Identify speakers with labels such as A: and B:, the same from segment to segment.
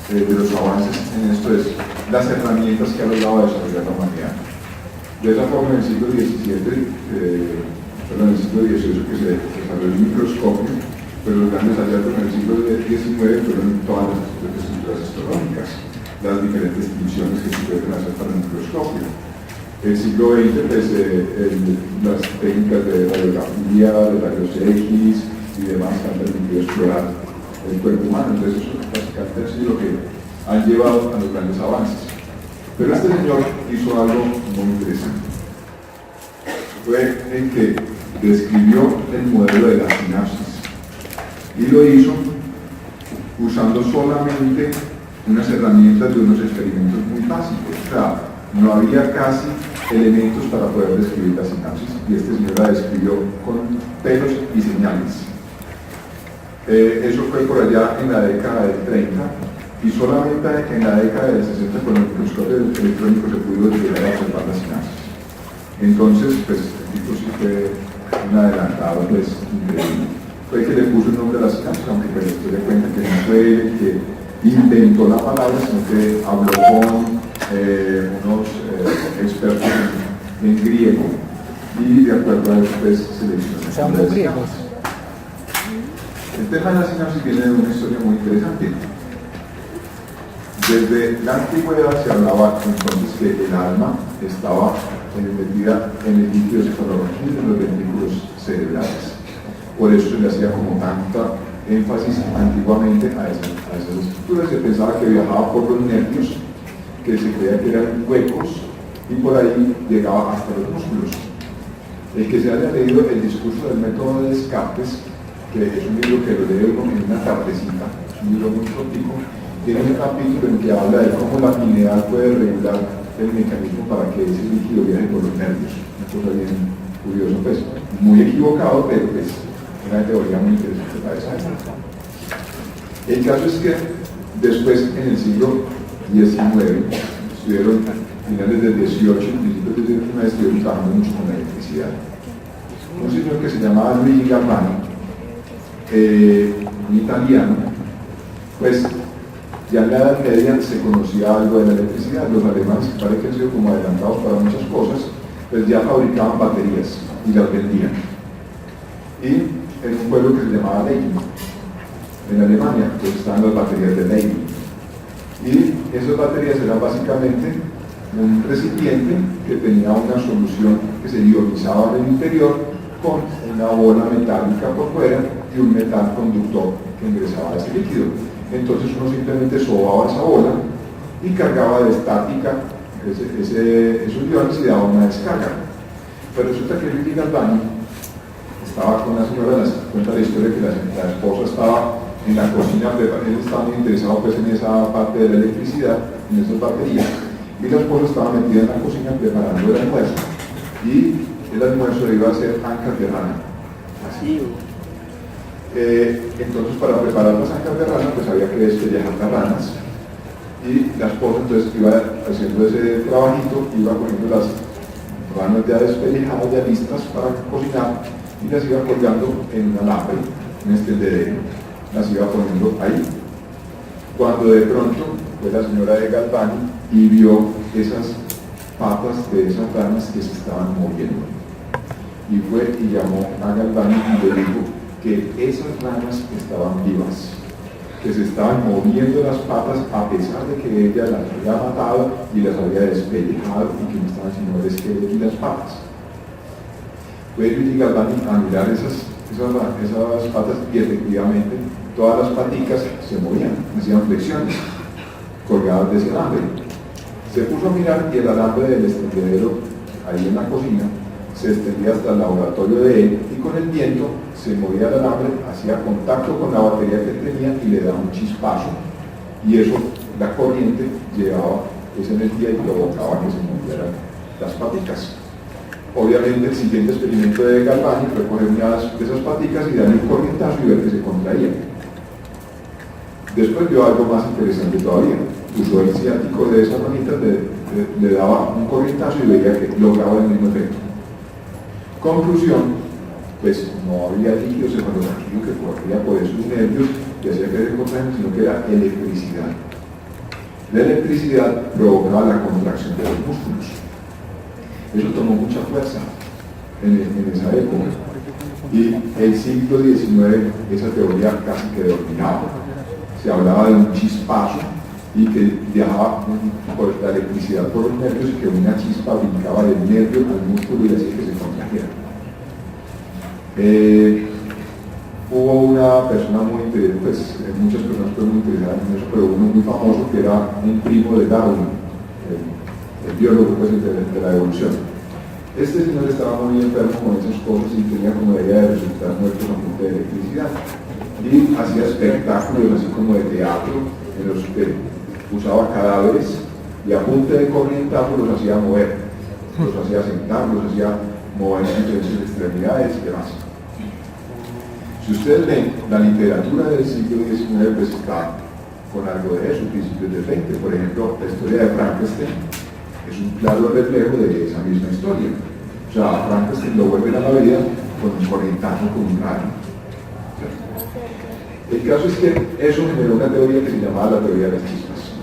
A: de los avances en esto es las herramientas que ha logrado desarrollar la humanidad. De esa forma, en el siglo XVII, en el siglo XVIII que se desarrolló el microscopio, pero los grandes hallazgos en el siglo XIX fueron todas las estructuras astronómicas, las diferentes divisiones que se pueden hacer para el microscopio. El siglo XX, pues, las técnicas de radiografía, de rayos X y demás han permitido explorar el cuerpo humano. Entonces, eso básicamente ha sido lo que han llevado a los grandes avances. Pero este señor hizo algo muy interesante. Fue el que describió el modelo de la sinapsis y lo hizo usando solamente unas herramientas de unos experimentos muy básicos. O sea, no había casi elementos para poder describir la sinapsis y este señor la describió con pelos y señales. Eso fue por allá en la década del 30 y solamente en la década del 60 con el microscopio electrónico se pudo llegar a observar la sinapsis. Entonces, pues, el tipo sí fue un adelantado, pues, increíble. Fue el que le puso el nombre a la sinapsis, aunque pues, se le cuenta que no fue el que inventó la palabra, sino que habló con unos expertos en griego y de acuerdo a eso pues seleccionó.
B: ¿Son muy griegos?
A: El tema de la sinapsis viene de una historia muy interesante. Desde la antigüedad se hablaba entonces que el alma estaba metida en el líquido cefalorraquídeo de los ventrículos cerebrales. Por eso se le hacía como tanta énfasis antiguamente a esas estructuras. Se pensaba que viajaba por los nervios, que se creía que eran huecos y por ahí llegaba hasta los músculos. El que se haya leído el discurso del método de Descartes, que es un libro que lo lee uno en una tardecita, es un libro muy cortico, tiene un capítulo en que habla de cómo la pineal puede regular el mecanismo para que ese líquido viaje por los nervios. Una cosa bien curiosa, pues, muy equivocado, pero pues una teoría muy interesante para esa época. El caso es que después, en el siglo XIX, estuvieron finales del 18 y principios del 19, estuvieron trabajando mucho con la electricidad. Un señor que se llamaba Luigi Galvani, un italiano, pues ya en la Edad Media se conocía algo de la electricidad. Los alemanes, que parece que han sido como adelantados para muchas cosas, pues ya fabricaban baterías y las vendían. Y en un pueblo que se llamaba Leiden, en Alemania, pues estaban las baterías de Leiden. Y esas baterías eran básicamente un recipiente que tenía una solución que se ionizaba en el interior con una bola metálica por fuera y un metal conductor que ingresaba a ese líquido. Entonces uno simplemente sobaba esa bola y cargaba de estática esos iones y daba una descarga. Pero resulta que Luigi Galvani estaba con una señora, cuenta la historia que la esposa estaba en la cocina, él estaba muy interesado pues, en esa parte de la electricidad, en esas baterías, y la esposa estaba metida en la cocina preparando el almuerzo, y el almuerzo iba a ser ancas de rana. Así. Entonces, para preparar las ancas de rana, pues había que despellejar las ranas, y la esposa entonces iba haciendo ese trabajito, iba poniendo las ranas ya despellejadas, ya listas para cocinar, y las iba colgando en un alambre, en este tendedero, las iba poniendo ahí. Cuando de pronto fue la señora de Galvani y vio esas patas de esas ranas que se estaban moviendo. Y fue y llamó a Galvani y le dijo que esas ranas estaban vivas, que se estaban moviendo las patas a pesar de que ella las había matado y las había despellejado y que no estaban sino el esqueleto y las patas. Fue Luigi Galvani a mirar esas patas y efectivamente todas las paticas se movían, hacían flexiones colgadas de ese alambre. Se puso a mirar y el alambre del extendedero ahí en la cocina se extendía hasta el laboratorio de él y con el viento se movía el alambre, hacía contacto con la batería que tenía y le daba un chispazo y eso, la corriente llevaba esa energía y provocaba que se movieran las paticas. Obviamente el siguiente experimento de Galvani fue coger una de esas paticas y darle un corrientazo y ver que se contraía. Después vio algo más interesante todavía. Usó el ciático de esas manitas, le daba un corrientazo y veía que lograba el mismo efecto. Conclusión, pues no había líquido cefalorraquídeo que corría por esos nervios y hacía que se contrajeran, sino que era electricidad. La electricidad provocaba la contracción de los músculos. Eso tomó mucha fuerza en esa época. Y el siglo XIX esa teoría casi que dominaba. Se hablaba de un chispazo y que viajaba por la electricidad por los nervios y que una chispa brincaba del nervio al músculo y hacía que se contrajera. Hubo una persona muy interesante, pues muchas personas fueron muy interesadas en eso, pero uno muy famoso que era un primo de Darwin, el biólogo pues, de la evolución. Este señor estaba muy enfermo con esas cosas y tenía como idea de resultar muerto con punta de electricidad. Y hacía espectáculos así como de teatro en los que usaba cadáveres y a punta de corrientazo los hacía mover, los hacía sentar, los hacía mover entre sus extremidades y demás. Si ustedes leen la literatura del siglo XIX, pues está con algo de eso, principios del XX. Por ejemplo, la historia de Frankenstein es un claro reflejo de esa misma historia. O sea, Frankenstein lo vuelven a la vida con un corrientazo, con un rayo. El caso es que eso generó una teoría que se llamaba la teoría de las chispas.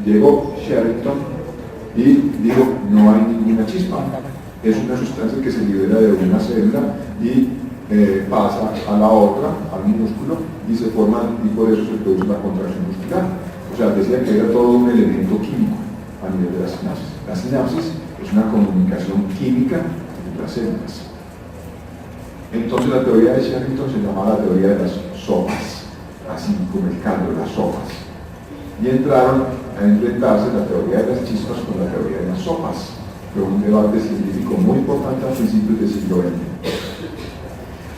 A: Llegó Sherrington y dijo, no hay ninguna chispa. Es una sustancia que se libera de una célula y pasa a la otra, al músculo, y se forman, y por eso se produce una contracción muscular. O sea, decía que era todo un elemento químico a nivel de la sinapsis. La sinapsis es una comunicación química entre las células. Entonces la teoría de Sherrington se llamaba la teoría de las sopas, así como el caldo, las sopas. Y entraron a enfrentarse la teoría de las chispas con la teoría de las sopas. Fue un debate científico muy importante a principios del siglo XX.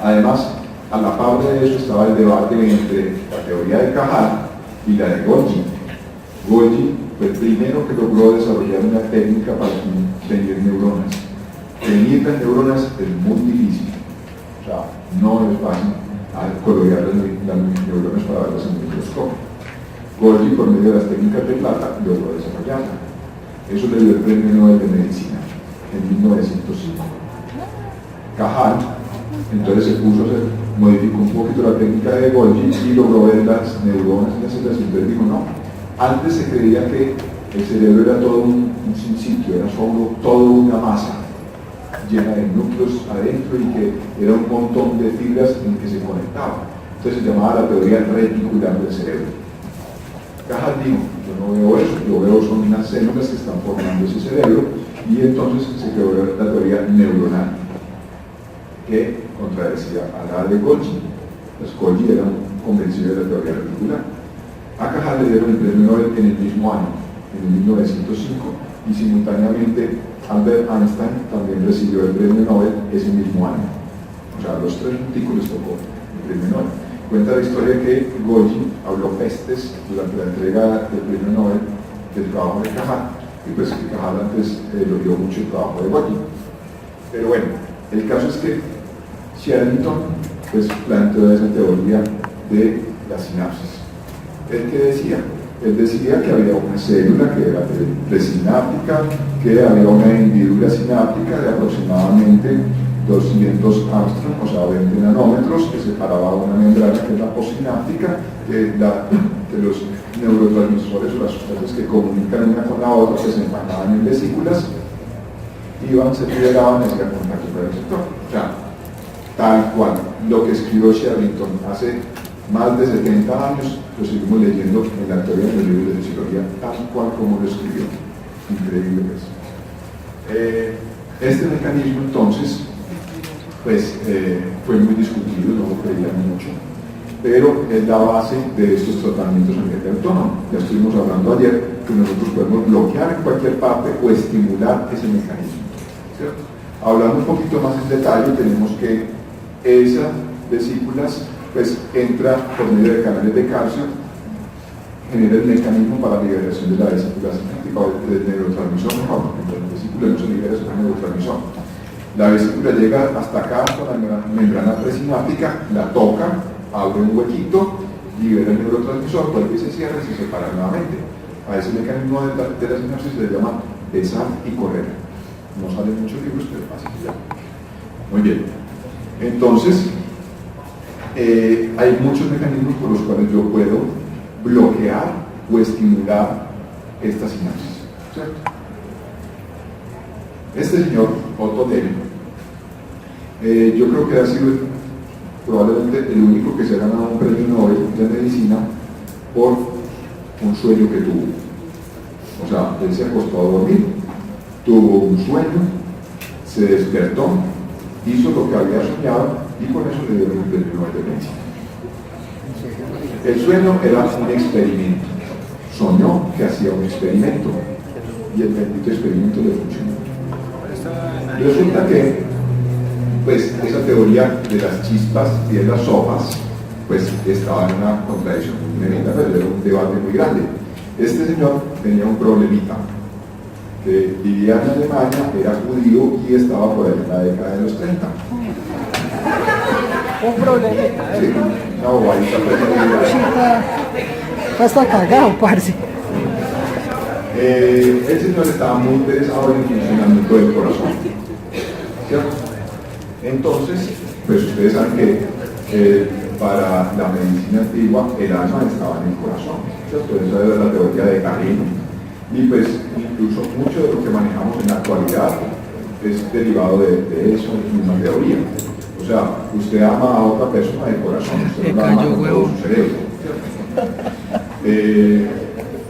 A: Además, a la par de eso estaba el debate entre la teoría de Cajal y la de Golgi. Golgi fue el primero que logró desarrollar una técnica para teñir neuronas. Teñir las neuronas es muy difícil, o sea, no es fácil colorear las neuronas para verlas en el microscopio. Golgi, por medio de las técnicas de plata, logró desarrollarla. Eso le dio el premio Nobel de Medicina en 1905. Cajal entonces modificó un poquito la técnica de Golgi y logró ver las neuronas en las células y entonces dijo no. Antes se creía que el cerebro era todo un sitio, era solo toda una masa llena de núcleos adentro y que era un montón de fibras en que se conectaban. Entonces se llamaba la teoría reticular del cerebro. Cajal dijo, yo no veo eso, yo veo son unas células que están formando ese cerebro y entonces se creó la teoría neuronal que contradecía a la de Golgi. Los Golgi eran convencidos de la teoría reticular. A Cajal le dieron el premio Nobel en el mismo año, en el 1905, y simultáneamente Albert Einstein también recibió el premio Nobel ese mismo año. O sea, a los tres junticos les tocó el premio Nobel. Cuenta la historia que Golgi habló pestes durante la entrega del premio Nobel del trabajo de Cajal, y pues que Cajal antes elogió mucho el trabajo de Golgi. Pero bueno, el caso es que Sherrington pues, planteó esa teoría de la sinapsis. ¿Él qué decía? Él decía que había una célula que era presináptica, que había una hendidura sináptica de aproximadamente 200 Armstrong, o sea 20 nanómetros, que separaba una membrana que es la posináptica, que los neurotransmisores o las sustancias que comunican una con la otra, que se empacaban en vesículas, se liberaban y hacían contacto con el receptor. O sea, tal cual, lo que escribió Sherrington hace más de 70 años, lo seguimos leyendo en la teoría de los libros de fisiología, tal cual como lo escribió. Increíble eso. Este mecanismo entonces, pues, fue muy discutido, no lo creían mucho, pero es la base de estos tratamientos a nivel autónomo. Ya estuvimos hablando ayer que nosotros podemos bloquear en cualquier parte o estimular ese mecanismo, ¿cierto? Hablando un poquito más en detalle, tenemos que esas vesículas pues entra por medio de canales de calcio, genera el mecanismo para la liberación de la vesícula sináptica o del neurotransmisor, mejor, porque la vesícula no se libera, es un neurotransmisor. La vesícula llega hasta acá con la membrana presináptica, la toca, abre un huequito, libera el neurotransmisor, vuelve y se cierra y se separa nuevamente. A ese mecanismo de la sinapsis se le llama besar y correr. No salen muchos libros, pero así se llama. Muy bien. Entonces, hay muchos mecanismos por los cuales yo puedo bloquear o estimular esta sinapsis, ¿cierto? Este señor, Otto Lehmann, yo creo que ha sido probablemente el único que se ha ganado un premio Nobel de medicina por un sueño que tuvo. O sea, él se acostó a dormir, tuvo un sueño, se despertó, hizo lo que había soñado y con eso le dieron un premio Nobel de medicina. El sueño era un experimento. Soñó que hacía un experimento y el bendito experimento le funcionó. Resulta que pues esa teoría de las chispas y de las sopas pues estaba en una contradicción muy tremenda, pero era un debate muy grande. Este señor tenía un problemita, que vivía en Alemania, era judío y estaba por ahí en la década de los 30.
B: Un problemita,
A: Sí, una bobadita.
B: Está cagado, parce.
A: El señor estaba muy interesado en el funcionamiento del corazón, ¿cierto? Entonces, pues ustedes saben que para la medicina antigua el alma estaba en el corazón, ¿cierto? Esa era la teoría de Galeno. Y pues incluso mucho de lo que manejamos en la actualidad es derivado de eso, de misma teoría. O sea, usted ama a otra persona de corazón, usted no la ama con todo su cerebro, ¿cierto?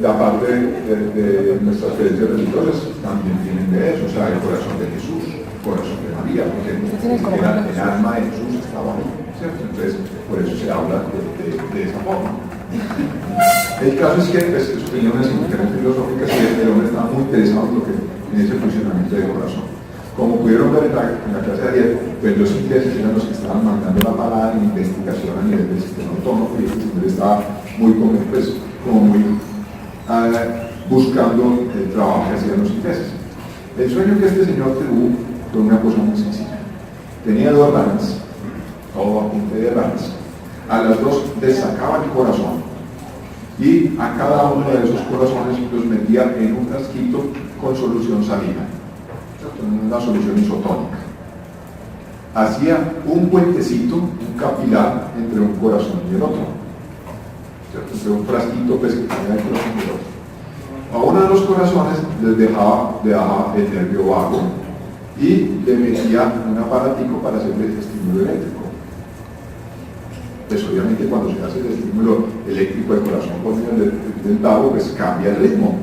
A: La parte de nuestras creencias religiosas también vienen de eso, o sea, el corazón de Jesús, el corazón de María, porque el alma de Jesús estaba ahí, ¿cierto? Entonces, por eso se habla de esa forma. El caso es que pues, sus opiniones filosóficas y el hombre estaba muy interesado en ese funcionamiento del corazón. Como pudieron ver en la clase de ayer, pues los ingleses eran los que estaban mandando la parada en investigación a nivel del sistema autónomo y el señor estaba muy pues, como muy buscando el trabajo que hacían los ingleses. El sueño que este señor tuvo fue una cosa muy sencilla. Tenía dos ranas, todo a punta de ranas. A las dos les sacaba el corazón y a cada uno de esos corazones los metía en un frasquito con solución salina, una solución isotónica. Hacía un puentecito, un capilar entre un corazón y el otro, ¿cierto? Entre un frasquito pues, que tenía el corazón y el otro. A uno de los corazones les dejaba el nervio vago y le metía un aparatico para hacerle el estímulo eléctrico. Pues obviamente cuando se hace el estímulo eléctrico del corazón por medio del vago, pues cambia el ritmo.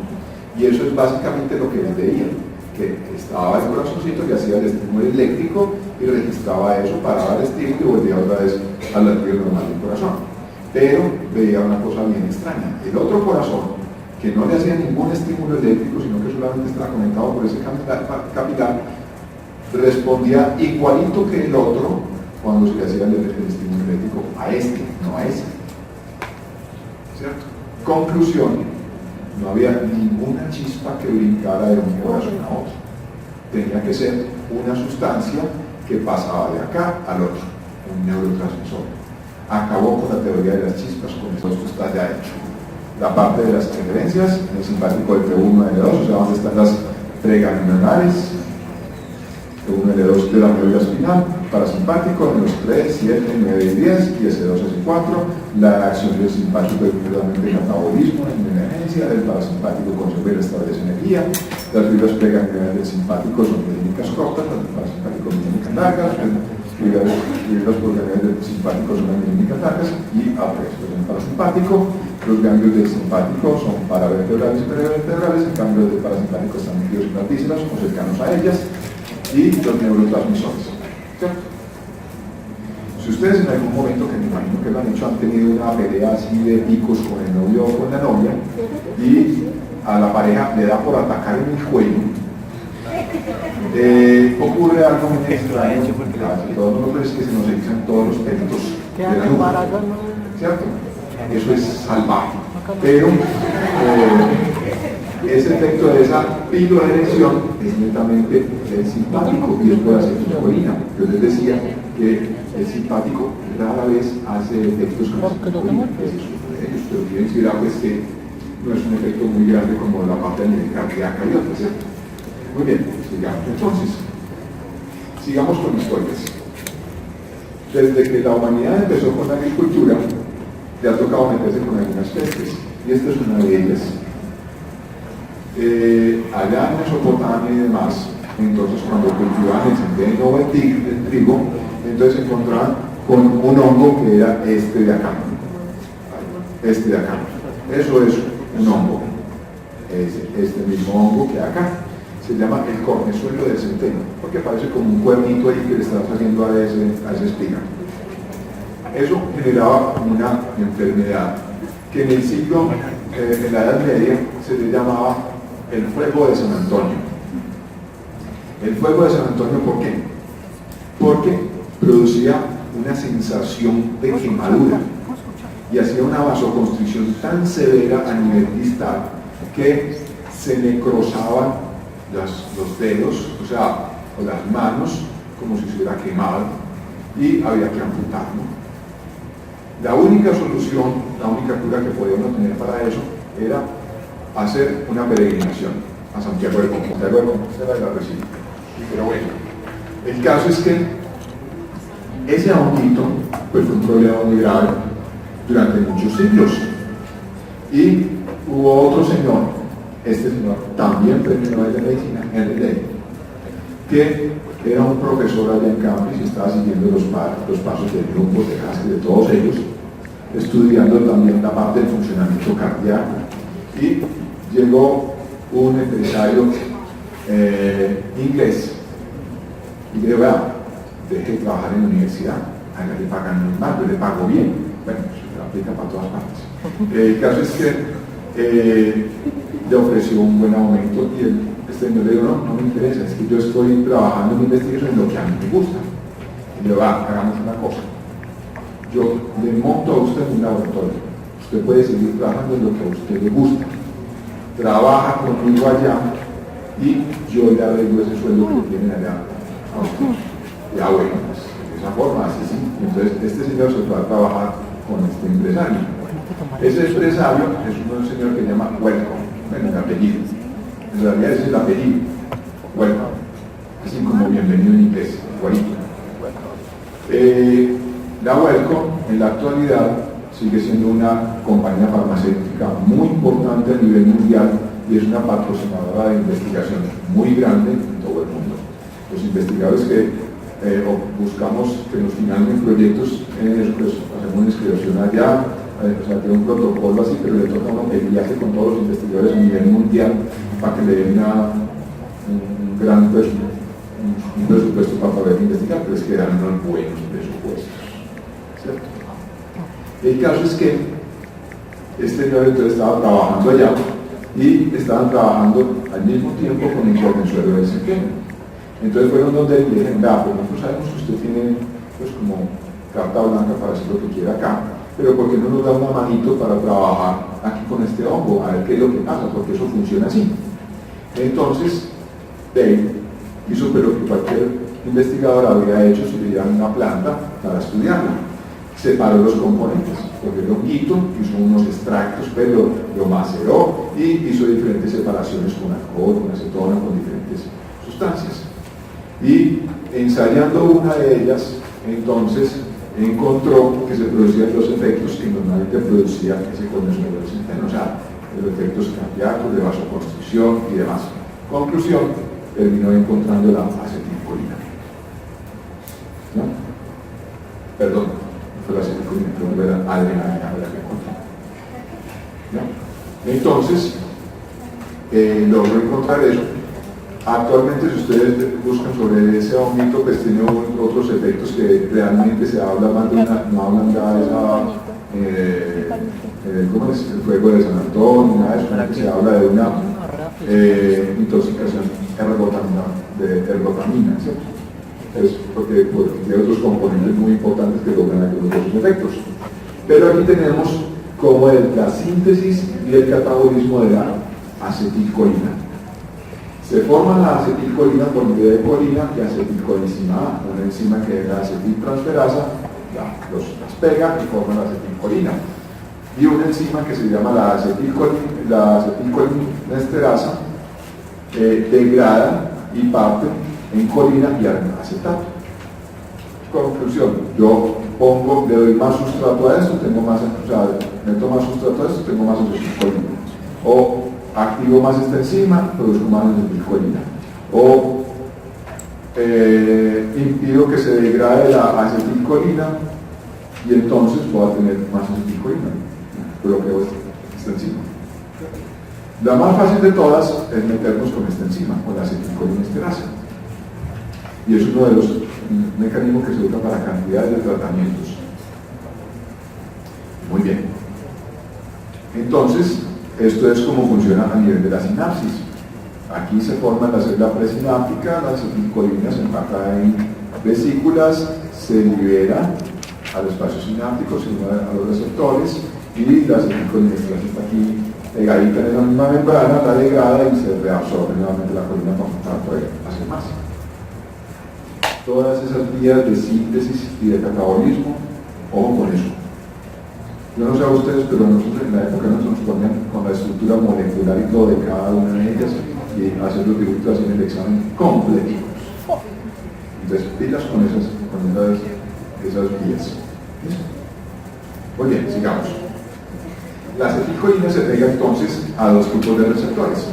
A: Y eso es básicamente lo que les veía, que estaba el corazoncito que hacía el estímulo eléctrico y registraba eso, paraba el estímulo y volvía otra vez al latido normal del corazón. Pero veía una cosa bien extraña. El otro corazón, que no le hacía ningún estímulo eléctrico, sino que solamente estaba conectado por ese capilar, respondía igualito que el otro cuando se le hacía el estímulo eléctrico a este, no a ese. ¿Cierto? Conclusión, no había ninguna chispa que brincara de un corazón a otro. Tenía que ser una sustancia que pasaba de acá al otro, un neurotransmisor. Acabó con la teoría de las chispas, con esto está ya hecho. La parte de las preferencias, el simpático del T1 L2, o sea, donde están las preganglionales, T1 L2 de la médula espinal, parasimpático, en los 3, 7, 9 y 10, y S2, S4, la acción del simpático es puramente metabolismo en emergencia, el parasimpático conserva y restablece energía, las fibras preganglionales del simpático son clínicas cortas, las del parasimpático clínicas largas, fibras preganglionales del simpático son clínicas largas, y el parasimpático, los ganglios del simpático son paravertebrales y perivertebrales, en cambio los del parasimpático están metidos en las vísceras o cercanos a ellas, y los neurotransmisores. ¿Cierto? Si ustedes en algún momento, que me imagino que lo han hecho, han tenido una pelea así de picos con el novio o con la novia y a la pareja le da por atacar en el cuello, ocurre algo muy extraño, todos nosotros es que se nos erizan todos los pelitos de la nuca, ¿cierto? Eso es salvaje, pero ese efecto de esa piloerección es netamente simpático y es por hacer su colina. Yo les decía que el simpático rara vez hace efectos con la colina, pero bien dirá pues que no es un efecto muy grande como la parte a nivel cardíaca y otras, ¿cierto? Muy bien, sigamos. Entonces, sigamos con historias. Desde que la humanidad empezó con la agricultura, le ha tocado meterse con algunas especies, y esta es una de ellas. allá en Mesopotamia y demás, entonces cuando cultivaban el centeno o el trigo, entonces se encontraban con un hongo que era este de acá. Este de acá. Eso es un hongo. Es este mismo hongo que acá. Se llama el cornezuelo del centeno, porque parece como un cuernito ahí que le está saliendo a esa espiga. Eso generaba una enfermedad que en el siglo, en la Edad Media, se le llamaba el fuego de San Antonio. El fuego de San Antonio, ¿por qué? Porque producía una sensación de quemadura y hacía una vasoconstricción tan severa a nivel distal que se necrosaban los dedos, o sea, o las manos, como si se hubiera quemado, y había que amputarlo. La única solución, la única cura que podíamos tener para eso era hacer una peregrinación a Santiago de Compostela. Santiago de Compostela de la Recife. Pero bueno, el caso es que ese honguito pues, fue un problema muy grave durante muchos siglos. Y hubo otro señor, este señor también premio Nobel de Medicina, Henry Ley, que era un profesor allá en Cambridge y estaba siguiendo los pasos del grupo de Haskell, de todos ellos, estudiando también la parte del funcionamiento cardíaco. Y llegó un empresario inglés y le dijo, vea, deje de trabajar en la universidad, a él le pagan muy mal, pero le pago bien. Bueno, se aplica para todas partes. El caso es que le ofreció un buen aumento y este señor le dijo, no me interesa, es que yo estoy trabajando en investigación en lo que a mí me gusta. Y le digo, hagamos una cosa, yo le monto a usted un laboratorio, usted puede seguir trabajando en lo que a usted le gusta, trabaja conmigo allá y yo le arreglo ese sueldo que tienen allá a usted. Ya bueno, pues, de esa forma, así sí. Entonces este señor se va a trabajar con este empresario. Ese empresario es un señor que se llama Wellcome, bueno, el apellido. En realidad es el apellido, Wellcome, así como bienvenido en inglés, igualito. La Wellcome en la actualidad sigue siendo una compañía farmacéutica muy importante a nivel mundial y es una patrocinadora de investigación muy grande en todo el mundo. Los investigadores que buscamos que nos financien proyectos, pues hacemos una inscripción allá, o sea, tiene un protocolo así, pero le toca el viaje con todos los investigadores a nivel mundial para que le den un gran un presupuesto para poder investigar, pero es que dan unos buenos presupuestos, ¿cierto? El caso es que este señor entonces estaba trabajando allá y estaban trabajando al mismo tiempo con el cornezuelo del centeno. Entonces fueron donde le dijeron, vea, pues nosotros sabemos que usted tiene pues como carta blanca para hacer lo que quiera acá, pero ¿por qué no nos da una manito para trabajar aquí con este hongo? A ver qué es lo que pasa, porque eso funciona así. Entonces, Dave hizo pero que cualquier investigador habría hecho si le dieran una planta para estudiarla. Separó los componentes, cogió el honguito, hizo unos extractos, pero lo maceró y hizo diferentes separaciones con alcohol, con acetona, con diferentes sustancias. Y ensayando una de ellas, entonces encontró que se producían los efectos que normalmente producía ese cornezuelo del centeno, o sea, los efectos cardíacos, de vasoconstricción y demás. Conclusión, terminó encontrando la acetilcolina. ¿No? Perdón, no fue la acetilcolina, pero fue la adrenalina la que encontró. ¿No? Entonces, logró encontrar eso. Actualmente, si ustedes buscan sobre ese honguito, pues tiene otros efectos que realmente se habla más de una, no hablan ya de esa, ¿cómo es? El fuego de San Antonio, nada de eso, sino que se habla de una intoxicación de ergotamina, ¿cierto? Es porque tiene otros componentes muy importantes que logran algunos de esos efectos. Pero aquí tenemos como la síntesis y el catabolismo de la acetilcolina. Se forma la acetilcolina por medio de colina y acetilcoenzima, una enzima que es la acetiltransferasa, las pega y forma la acetilcolina. Y una enzima que se llama la acetilcolinesterasa degrada y parte en colina y acetato. Conclusión, yo le doy más sustrato a esto, tengo más, o sea, meto más sustrato a esto, tengo más acetilcolina. O activo más esta enzima, produzco más acetilcolina. O impido que se degrade la acetilcolina y entonces voy a tener más acetilcolina. Bloqueo esta enzima. La más fácil de todas es meternos con esta enzima, con la acetilcolina esterasa. Y es uno de los mecanismos que se usa para cantidades de tratamientos. Muy bien. Entonces, esto es como funciona a nivel de la sinapsis. Aquí se forma la célula presináptica, la acetilcolina se empaca en vesículas, se libera al espacio sináptico, se une a los receptores y la acetilcolina está aquí pegadita en la misma membrana, la degrada y se reabsorbe nuevamente la colina para poder hacer más. Todas esas vías de síntesis y de catabolismo, ojo con eso. Yo no sé a ustedes, pero nosotros en la época nos ponían con la estructura molecular y todo de cada una de ellas y hacer los dibujos así en el examen completos. Entonces, pilas con esas vías. Muy bien, sigamos. La acetilcolina se pega entonces a dos tipos de receptores: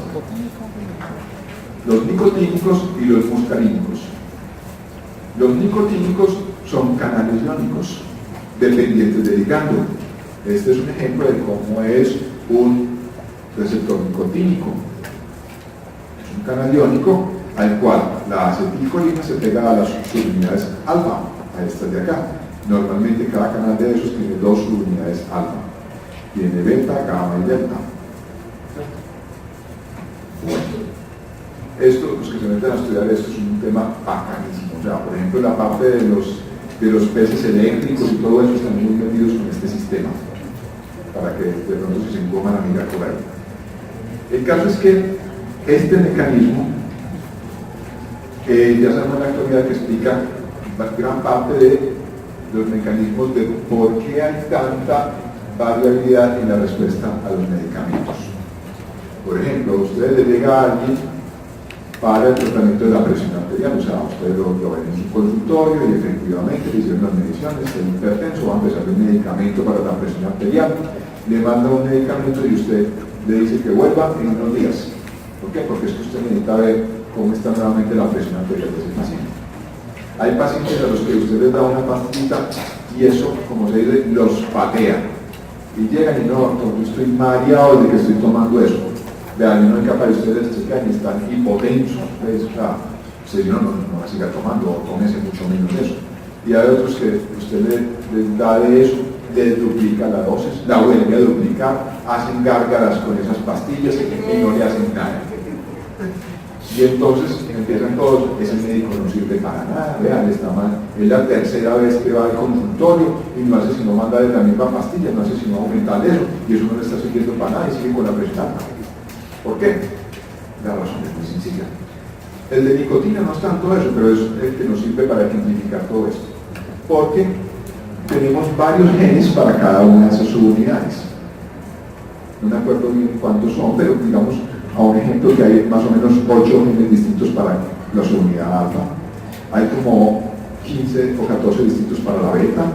A: los nicotínicos y los muscarínicos. Los nicotínicos son canales iónicos dependientes del ligando. Este es un ejemplo de cómo es un receptor nicotínico. Es un canal iónico al cual la acetilcolina se pega a las subunidades alfa, a estas de acá. Normalmente cada canal de esos tiene dos subunidades alfa. Tiene beta, gamma y delta. Bueno, esto, los que se meten a estudiar esto es un tema bacanísimo. O sea, por ejemplo, la parte de los peces eléctricos y todo eso están muy metidos con este sistema, para que de pronto se encoman a mirar por ahí. El caso es que este mecanismo, ya sabemos en la actualidad que explica gran parte de los mecanismos de por qué hay tanta variabilidad en la respuesta a los medicamentos. Por ejemplo, usted le llega a alguien para el tratamiento de la presión arterial, o sea, usted lo ven en su consultorio y efectivamente le hicieron las mediciones, es hipertenso, va a empezar un medicamento para la presión arterial, le manda un medicamento y usted le dice que vuelva en unos días. ¿Por qué? Porque es que usted necesita ver cómo está nuevamente la presión arterial de ese paciente. Hay pacientes a los que usted les da una pastillita y eso, como se dice, los patea. Y llegan y no, yo estoy mareado de que estoy tomando eso. Vean, no es capaz de ustedes checar y están hipotensos. O sea, usted no va a seguir tomando o tómese mucho menos de eso. Y hay otros que usted les da de eso, les duplica la dosis, la vuelve a duplicar, hacen gárgaras con esas pastillas y no le hacen nada. Y entonces empiezan todos, ese médico no sirve para nada, vean, está mal, es la tercera vez que va al consultorio y no hace sino mandarle la misma pastilla, no hace sino aumentar eso, y eso no le está sirviendo para nada y sigue con la presión alta. ¿Por qué? La razón es muy sencilla. El de nicotina no es tanto eso, pero es el que nos sirve para ejemplificar todo esto. Porque tenemos varios genes para cada una de esas subunidades. No me acuerdo bien cuántos son, pero digamos a un ejemplo que hay más o menos 8 genes distintos para la subunidad alfa. Hay como 15 o 14 distintos para la beta,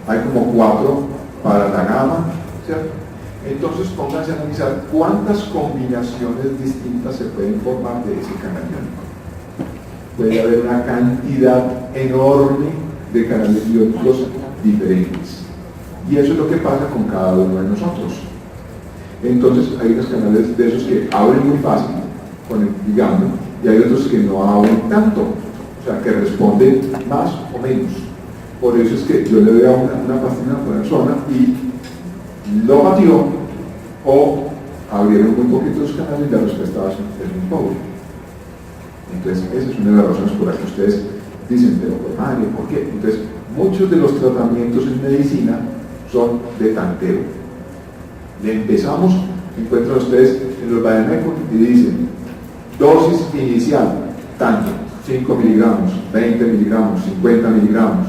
A: hay como 4 para la gamma, ¿cierto? Entonces pónganse a analizar cuántas combinaciones distintas se pueden formar de ese canal iónico. Puede haber una cantidad enorme de canales iónicos diferentes. Y eso es lo que pasa con cada uno de nosotros. Entonces hay unos canales de esos que abren muy fácil con el ligando y hay otros que no abren tanto, o sea que responden más o menos. Por eso es que yo le doy a una pastilla a una persona y lo batió o abrieron muy poquitos canales y la respuesta es muy pobre. Entonces esa es una de las razones por las que ustedes dicen, pero pues madre, ¿por qué? Entonces muchos de los tratamientos en medicina son de tanteo. Le empezamos, encuentran ustedes en los Bademecum y dicen dosis inicial, tanto, 5 miligramos, 20 miligramos, 50 miligramos,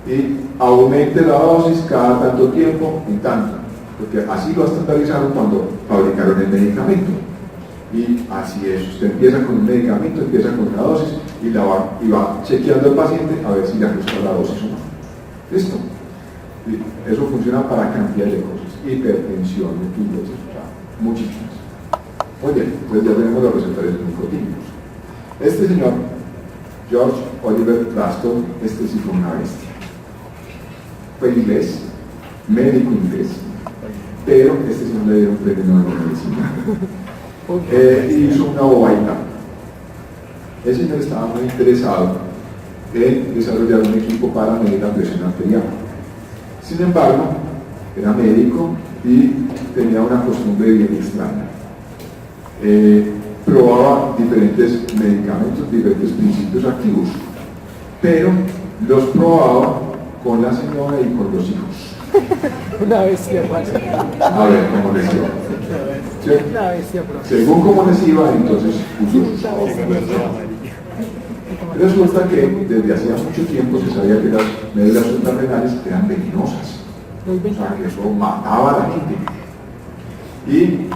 A: y aumente la dosis cada tanto tiempo en tanto, porque así lo estandarizaron cuando fabricaron el medicamento. Y así es, usted empieza con un medicamento, empieza con una dosis y va chequeando al paciente a ver si le ajusta la dosis o no. ¿Listo? Y eso funciona para cantidad de cosas. Hipertensión, muchísimas. Muy bien, entonces ya tenemos los receptores nicotínicos. Este señor, George Oliver Glaston, este sí fue una bestia. Fue inglés, médico inglés, pero este señor le dieron premio Nobel de medicina. Y hizo una bobaita. El señor estaba muy interesado en desarrollar un equipo para medir la presión arterial. Sin embargo, era médico y tenía una costumbre bien extraña. Probaba diferentes medicamentos, diferentes principios activos, pero los probaba con la señora y con los hijos.
B: Una bestia, parce.
A: A ver cómo les iba. ¿Sí?
B: Una bestia, profe.
A: Según cómo les iba, entonces puso. Resulta que desde hacía mucho tiempo se sabía que las médulas suprarrenales eran venenosas. O sea, que eso mataba a la gente. Y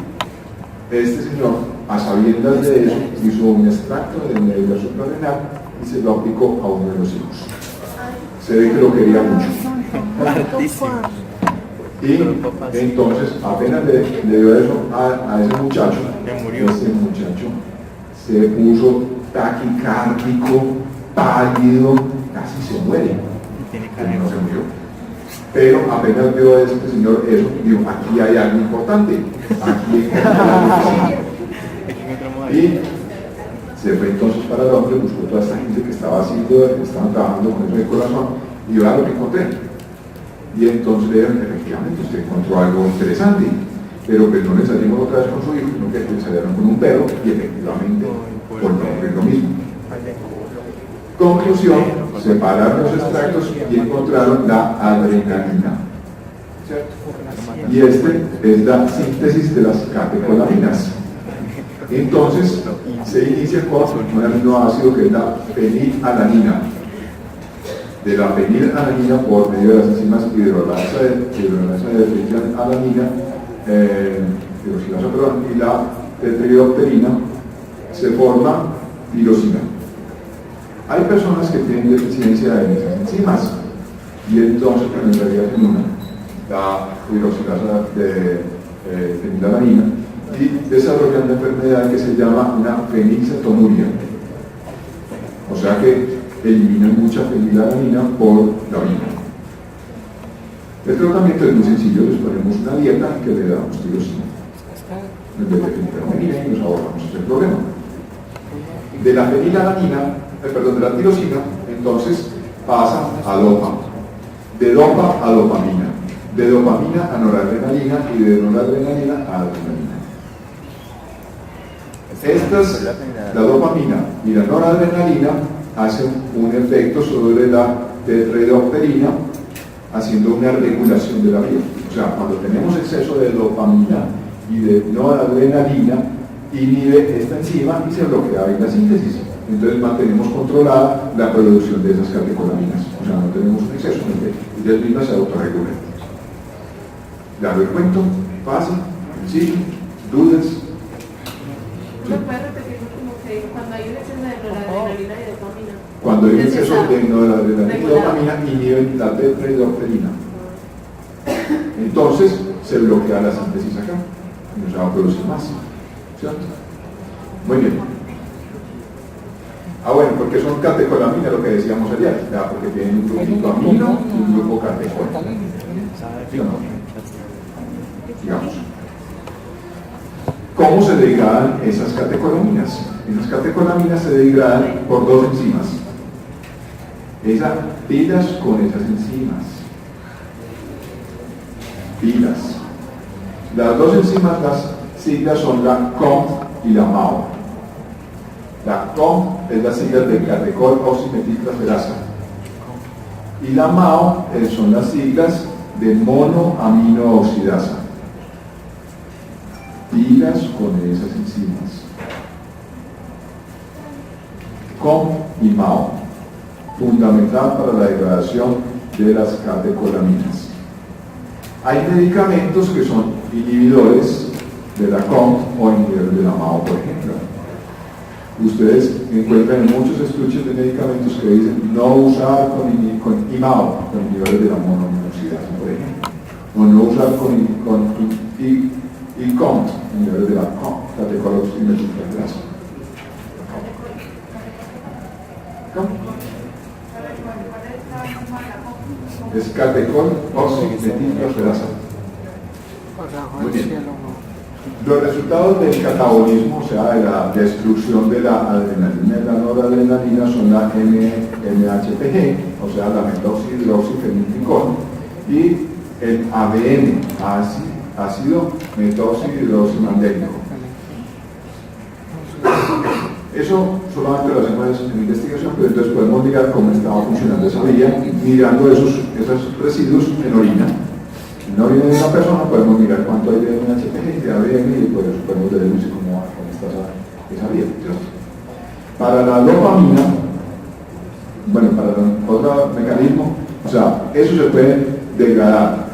A: este señor, a sabiendas de eso, hizo un extracto de médula suprarrenal y se lo aplicó a uno de los hijos. Se ve que lo quería mucho. Y entonces, apenas le dio eso a ese muchacho, ese muchacho se puso taquicárdico, pálido, casi se muere. Pero no se murió. Pero apenas vio a este señor eso, dijo, aquí hay algo importante, aquí hay algo. Y se fue entonces para Londres, buscó toda esta gente que estaban trabajando con eso de corazón, y yo era lo que encontré. Y entonces le dijeron, efectivamente, usted encontró algo interesante, pero pues no le salimos otra vez con su hijo, sino que le salieron con un perro, y efectivamente volvió lo mismo. Conclusión, separaron los extractos y encontraron la adrenalina. ¿Cierto? Y este es la síntesis de las catecolaminas. Entonces, se inicia con un aminoácido que es la fenilalanina. De la fenilalanina, por medio de las enzimas hidrolasa de fenilalanina, y la tetridopterina, se forma tirosina. Hay personas que tienen deficiencia en esas enzimas, y entonces, en realidad, en una, la hidroxilasa de fenilalanina, y desarrollan una enfermedad que se llama una fenilcetonuria. O sea que eliminan mucha fenilalanina por la orina. El tratamiento es muy sencillo, les ponemos una dieta que le damos tirosina. En vez de fenilalanina y nos ahorramos ese problema. De la fenilalanina, de la tirosina, entonces pasa a dopa. De dopa a dopamina. De dopamina a noradrenalina y de noradrenalina a adrenalina. La dopamina y la noradrenalina hacen un efecto sobre la tetridopterina, haciendo una regulación de la vida. O sea, cuando tenemos exceso de dopamina y de noradrenalina, inhibe esta enzima y se bloquea ahí la síntesis. Entonces mantenemos controlada la producción de esas catecolaminas. O sea, no tenemos un exceso, ellas mismas se autorregulan. ¿Ya lo cuento? Fácil, sencillo, dudas.
C: ¿Me puedes repetir como que cuando hay un exceso de noradrenalina y dopamina?
A: Cuando hay un exceso de noradrenalina y dopamina, inhiben la tetridopterina. Entonces se bloquea la síntesis acá y no se va a producir más. ¿Cierto? Muy bien. Bueno, porque son catecolaminas, lo que decíamos ayer, ¿ya? Porque tienen un grupito amino y un grupo catecolaminas. ¿Sí o no? Digamos. ¿Cómo se degradan esas catecolaminas? Esas catecolaminas se degradan por dos enzimas. Pilas con esas enzimas. Pilas. Las dos enzimas, las siglas son la COMT y la MAO. La COMT es la sigla de catecol oximetiltraferasa. Y la MAO son las siglas de monoaminooxidasa. Pilas con esas enzimas. COMT y MAO, fundamental para la degradación de las catecolaminas. Hay medicamentos que son inhibidores de la COMT o inhibidores de la MAO, por ejemplo. Ustedes encuentran en muchos estudios de medicamentos que dicen no usar con IMAO, con inhibidores de la monoaminooxidasa, por ejemplo, o no usar con y COMT, niveles de la catecolosimetrasa. Es catecol oximetilfosferasa. Muy bien. Los resultados del catabolismo, o sea, de la destrucción de la adrenalina y la noradrenalina, son la MHPG, o sea, la metoxihidroxifenilglicol, y el ABM, ácido metoxihidroximandélico. Eso solamente lo hacemos en investigación, pero entonces podemos mirar cómo estaba funcionando esa vía, mirando esos residuos en orina. En la orina de una persona podemos mirar cuánto hay de MHPG y de ABM y pues podemos deducir cómo está esa vía, ¿cierto? Para la dopamina, bueno, para otro mecanismo, o sea, eso se puede degradar,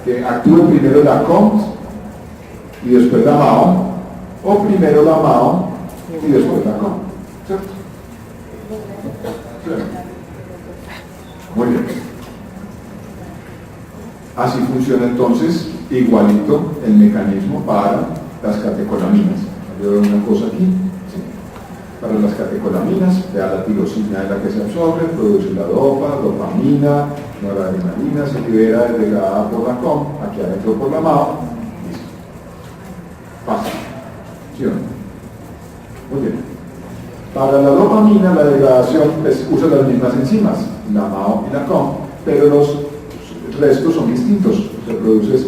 A: que actúe primero la COMT y después la MAO, o primero la MAO y después la COMT, ¿cierto? Muy bien. Así funciona entonces igualito el mecanismo para las catecolaminas. Yo veo una cosa aquí. Sí. Para las catecolaminas, la tirosina es la que se absorbe, produce la dopamina, noradrenalina, se libera, es degradada por la COM, aquí adentro por la MAO. Listo. Fácil. ¿Sí o no? Muy bien. Para la dopamina, la degradación usa las mismas enzimas, la MAO y la COM, pero los restos son distintos. Se produce,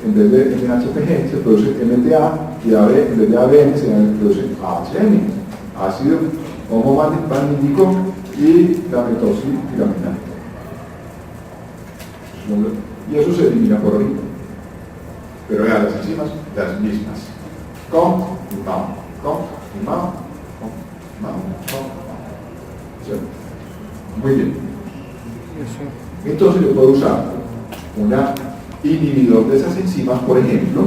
A: en vez de MHPG, se produce MDA, y en vez de ABM se produce AHM, ácido homovanilínico, y la metoxifilamina. Y eso se elimina por orina. Pero vean, las enzimas, las mismas. COM y MAO, COM y MAO, COM, MAO, COM, MAO. Muy bien. Entonces yo puedo usar un inhibidor de esas enzimas, por ejemplo,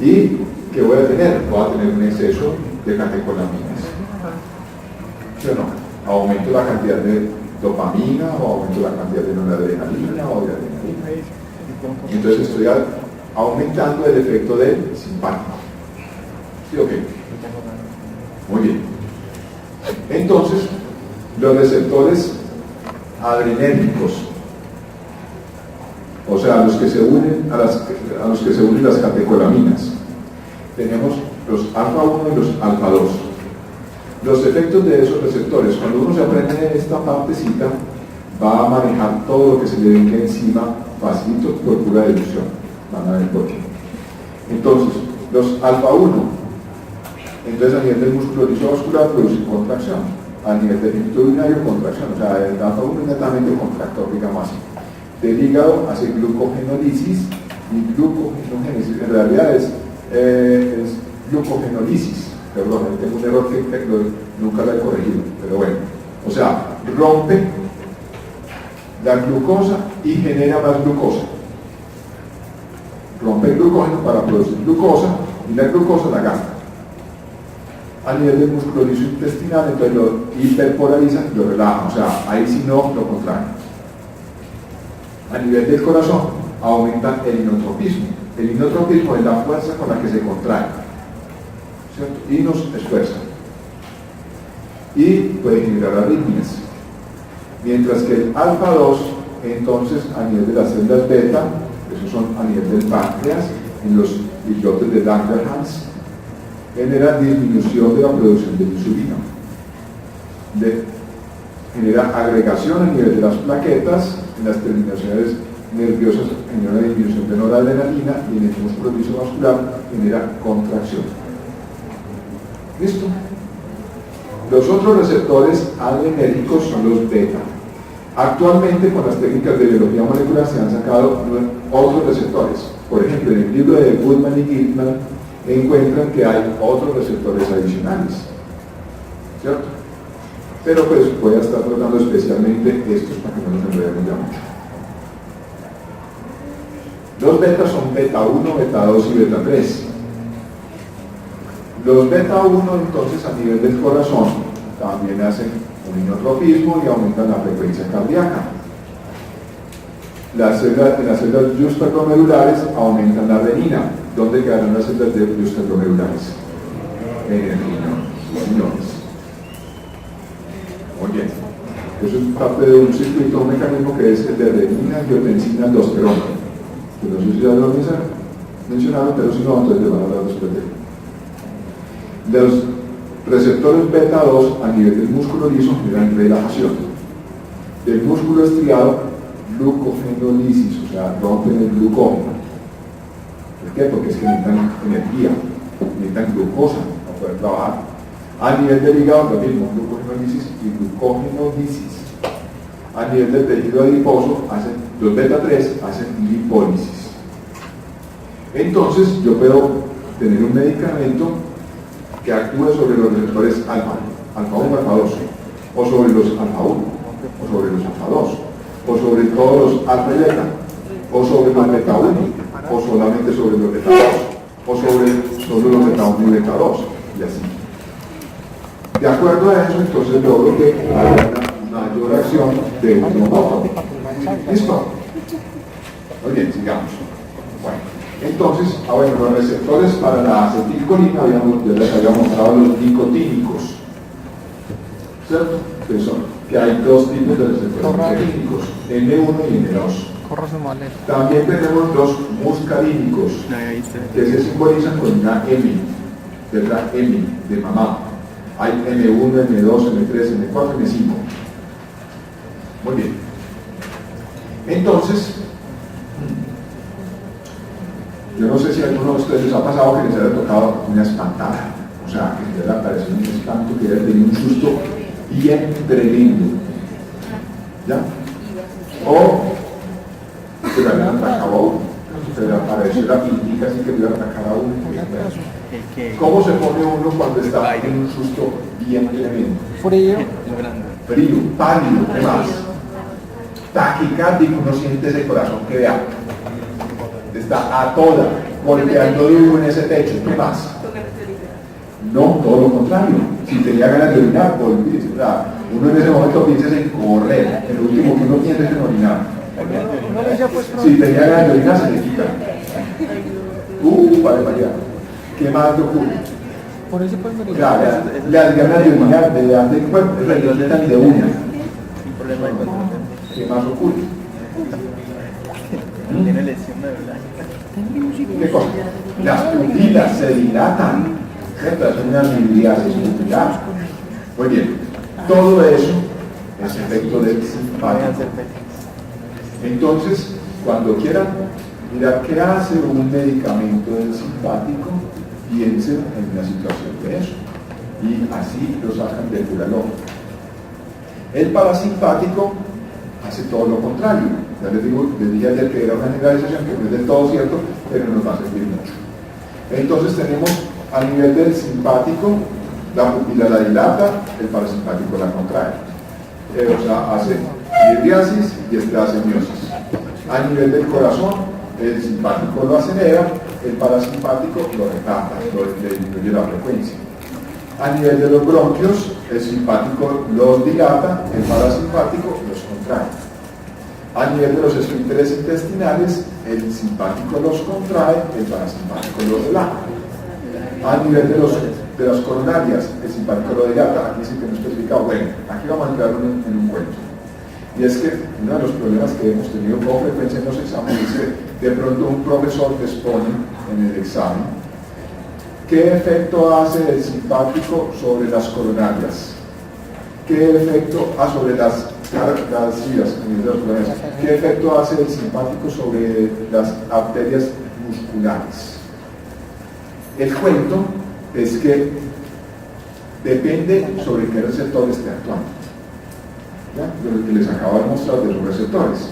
A: y ¿qué voy a tener? Voy a tener un exceso de catecolaminas. ¿Sí o no? Aumento la cantidad de dopamina, o aumento la cantidad de noradrenalina o de adrenalina. Entonces estoy aumentando el efecto del simpático. ¿Sí o qué? Muy bien. Entonces, los receptores adrenérgicos, o sea, a los que se unen las catecolaminas, tenemos los alfa 1 y los alfa 2. Los efectos de esos receptores, cuando uno se aprende esta partecita, va a manejar todo lo que se le venga encima facilito por pura deducción. Van a ver por qué. Entonces, los alfa 1, entonces a nivel del músculo liso vascular producen contracción, a nivel del líquido urinario contracción, o sea, el alfa 1 es netamente contractor, digamos así. Del hígado hace glucogenólisis y glucogenogénesis, en realidad es glucogenólisis, perdón, tengo un error que nunca lo he corregido, pero bueno, o sea, rompe la glucosa y genera más glucosa. Rompe el glucógeno para producir glucosa y la glucosa la gasta. A nivel del músculo liso intestinal, entonces lo hiperpolariza y lo relaja, o sea, ahí sí no lo contrae. A nivel del corazón, aumenta el inotropismo. El inotropismo es la fuerza con la que se contrae, ¿cierto? Y nos esfuerza. Y puede generar arritmias. Mientras que el alfa 2, entonces, a nivel de las células beta, esos son a nivel del páncreas, en los islotes de Langerhans, genera disminución de la producción de insulina. Genera agregación a nivel de las plaquetas, en las terminaciones nerviosas genera una disminución de noradrenalina y en el músculo liso vascular genera contracción. ¿Listo? Los otros receptores adrenérgicos son los beta. Actualmente con las técnicas de biología molecular se han sacado otros receptores. Por ejemplo, en el libro de Goodman y Gilman encuentran que hay otros receptores adicionales, ¿cierto? Pero pues voy a estar tratando especialmente estos para que no nos enredemos ya mucho. Los betas son beta 1, beta 2 y beta 3. Los beta 1 entonces a nivel del corazón también hacen un inotropismo y aumentan la frecuencia cardíaca. En las células juxtaglomerulares aumentan la renina, ¿Dónde quedarán las celdas de osteomedulas? En el riñón, los riñones. Muy bien. Eso es parte de un circuito, un mecanismo que es el de renina, angiotensina, aldosterona. Que no sé si ya lo mencionaron, pero si no, entonces le van a hablar después de él. Los receptores beta 2 a nivel del músculo liso generan relajación. Del músculo estriado, glucogenolisis, o sea, rompen el glucógeno. ¿Por qué? Porque es que necesitan energía, necesitan glucosa para poder trabajar. A nivel del hígado, lo mismo, glucogenolisis y glucogenolisis. A nivel del tejido adiposo, los beta 3 hacen lipólisis. Entonces, yo puedo tener un medicamento que actúe sobre los receptores alfa 1, alfa 2, o sobre los alfa 1, o sobre los alfa 2, o sobre todos los alfa y beta, o sobre los beta 1, o solamente sobre los beta 2, o sobre solo los beta 1 y beta 2, y así. De acuerdo a eso, entonces logro que haya una mayor acción de un motor. ¿Listo? Muy bien, sigamos. Bueno, entonces, los receptores para la acetilcolina, ya les había mostrado los nicotínicos, ¿cierto? Que hay dos tipos de receptores nicotínicos, N1 y N2. También tenemos los muscarínicos, que se simbolizan con una M, letra M de mamá. Hay N1, N2, N3, N4, N5. Muy bien. Entonces, yo no sé si a alguno de ustedes les ha pasado que les haya tocado una espantada. O sea, que les haya parecido un espanto, que haya tenido un susto bien tremendo. ¿Ya? O que le habían atacado a uno. Se le apareció la pintica así que le iban a atacar a uno. ¿Cómo se pone uno cuando está en un susto bien tremendo? Frío, pálido, ¿qué más? Taquicárdico, uno siente ese corazón que vea. Está a toda, golpeando duro en ese techo, ¿qué más? No, todo lo contrario. Si tenía ganas de orinar, volví. O sea, uno en ese momento piensa en correr. El último que uno piensa es en orinar. Si tenía ganas de orinar, se le quita. Vale, María. ¿Qué más te ocurre?
B: Por eso pues me
A: las ganas de orinar, de cuerpo, se le quitan de una. ¿Qué más ocurre?
D: Tiene lesión de verdad.
A: ¿Qué cosa? Las pupilas se dilatan, ¿cierto? Es una miliasis pupilar. Muy bien, todo eso es efecto del simpático. Entonces, cuando quieran mirar qué hace un medicamento del simpático, piensen en una situación de eso. Y así lo sacan de pura lógica. El parasimpático hace todo lo contrario. Ya les dije ayer que era una generalización que no es del todo cierto, pero nos va a servir mucho. Entonces tenemos a nivel del simpático, la pupila la dilata, el parasimpático la contrae. O sea, hace miriasis y hace miosis. A nivel del corazón, el simpático lo acelera, el parasimpático lo retarda, le disminuye la frecuencia. A nivel de los bronquios, el simpático los dilata, el parasimpático los contrae. A nivel de los esfínteres intestinales, el simpático los contrae, el parasimpático los relaja. A nivel de las coronarias, el simpático lo dilata. Aquí sí que no he especificado. Bueno, aquí vamos a entrar en un cuento. Y es que uno de los problemas que hemos tenido con frecuencia en los exámenes es que de pronto un profesor les pone en el examen ¿qué efecto hace el simpático sobre las coronarias? ¿Qué efecto hace sobre las coronarias? ¿Qué efecto hace el simpático sobre las arterias musculares? El cuento es que depende sobre qué receptor esté actuando. ¿Ya? Lo que les acabo de mostrar de los receptores.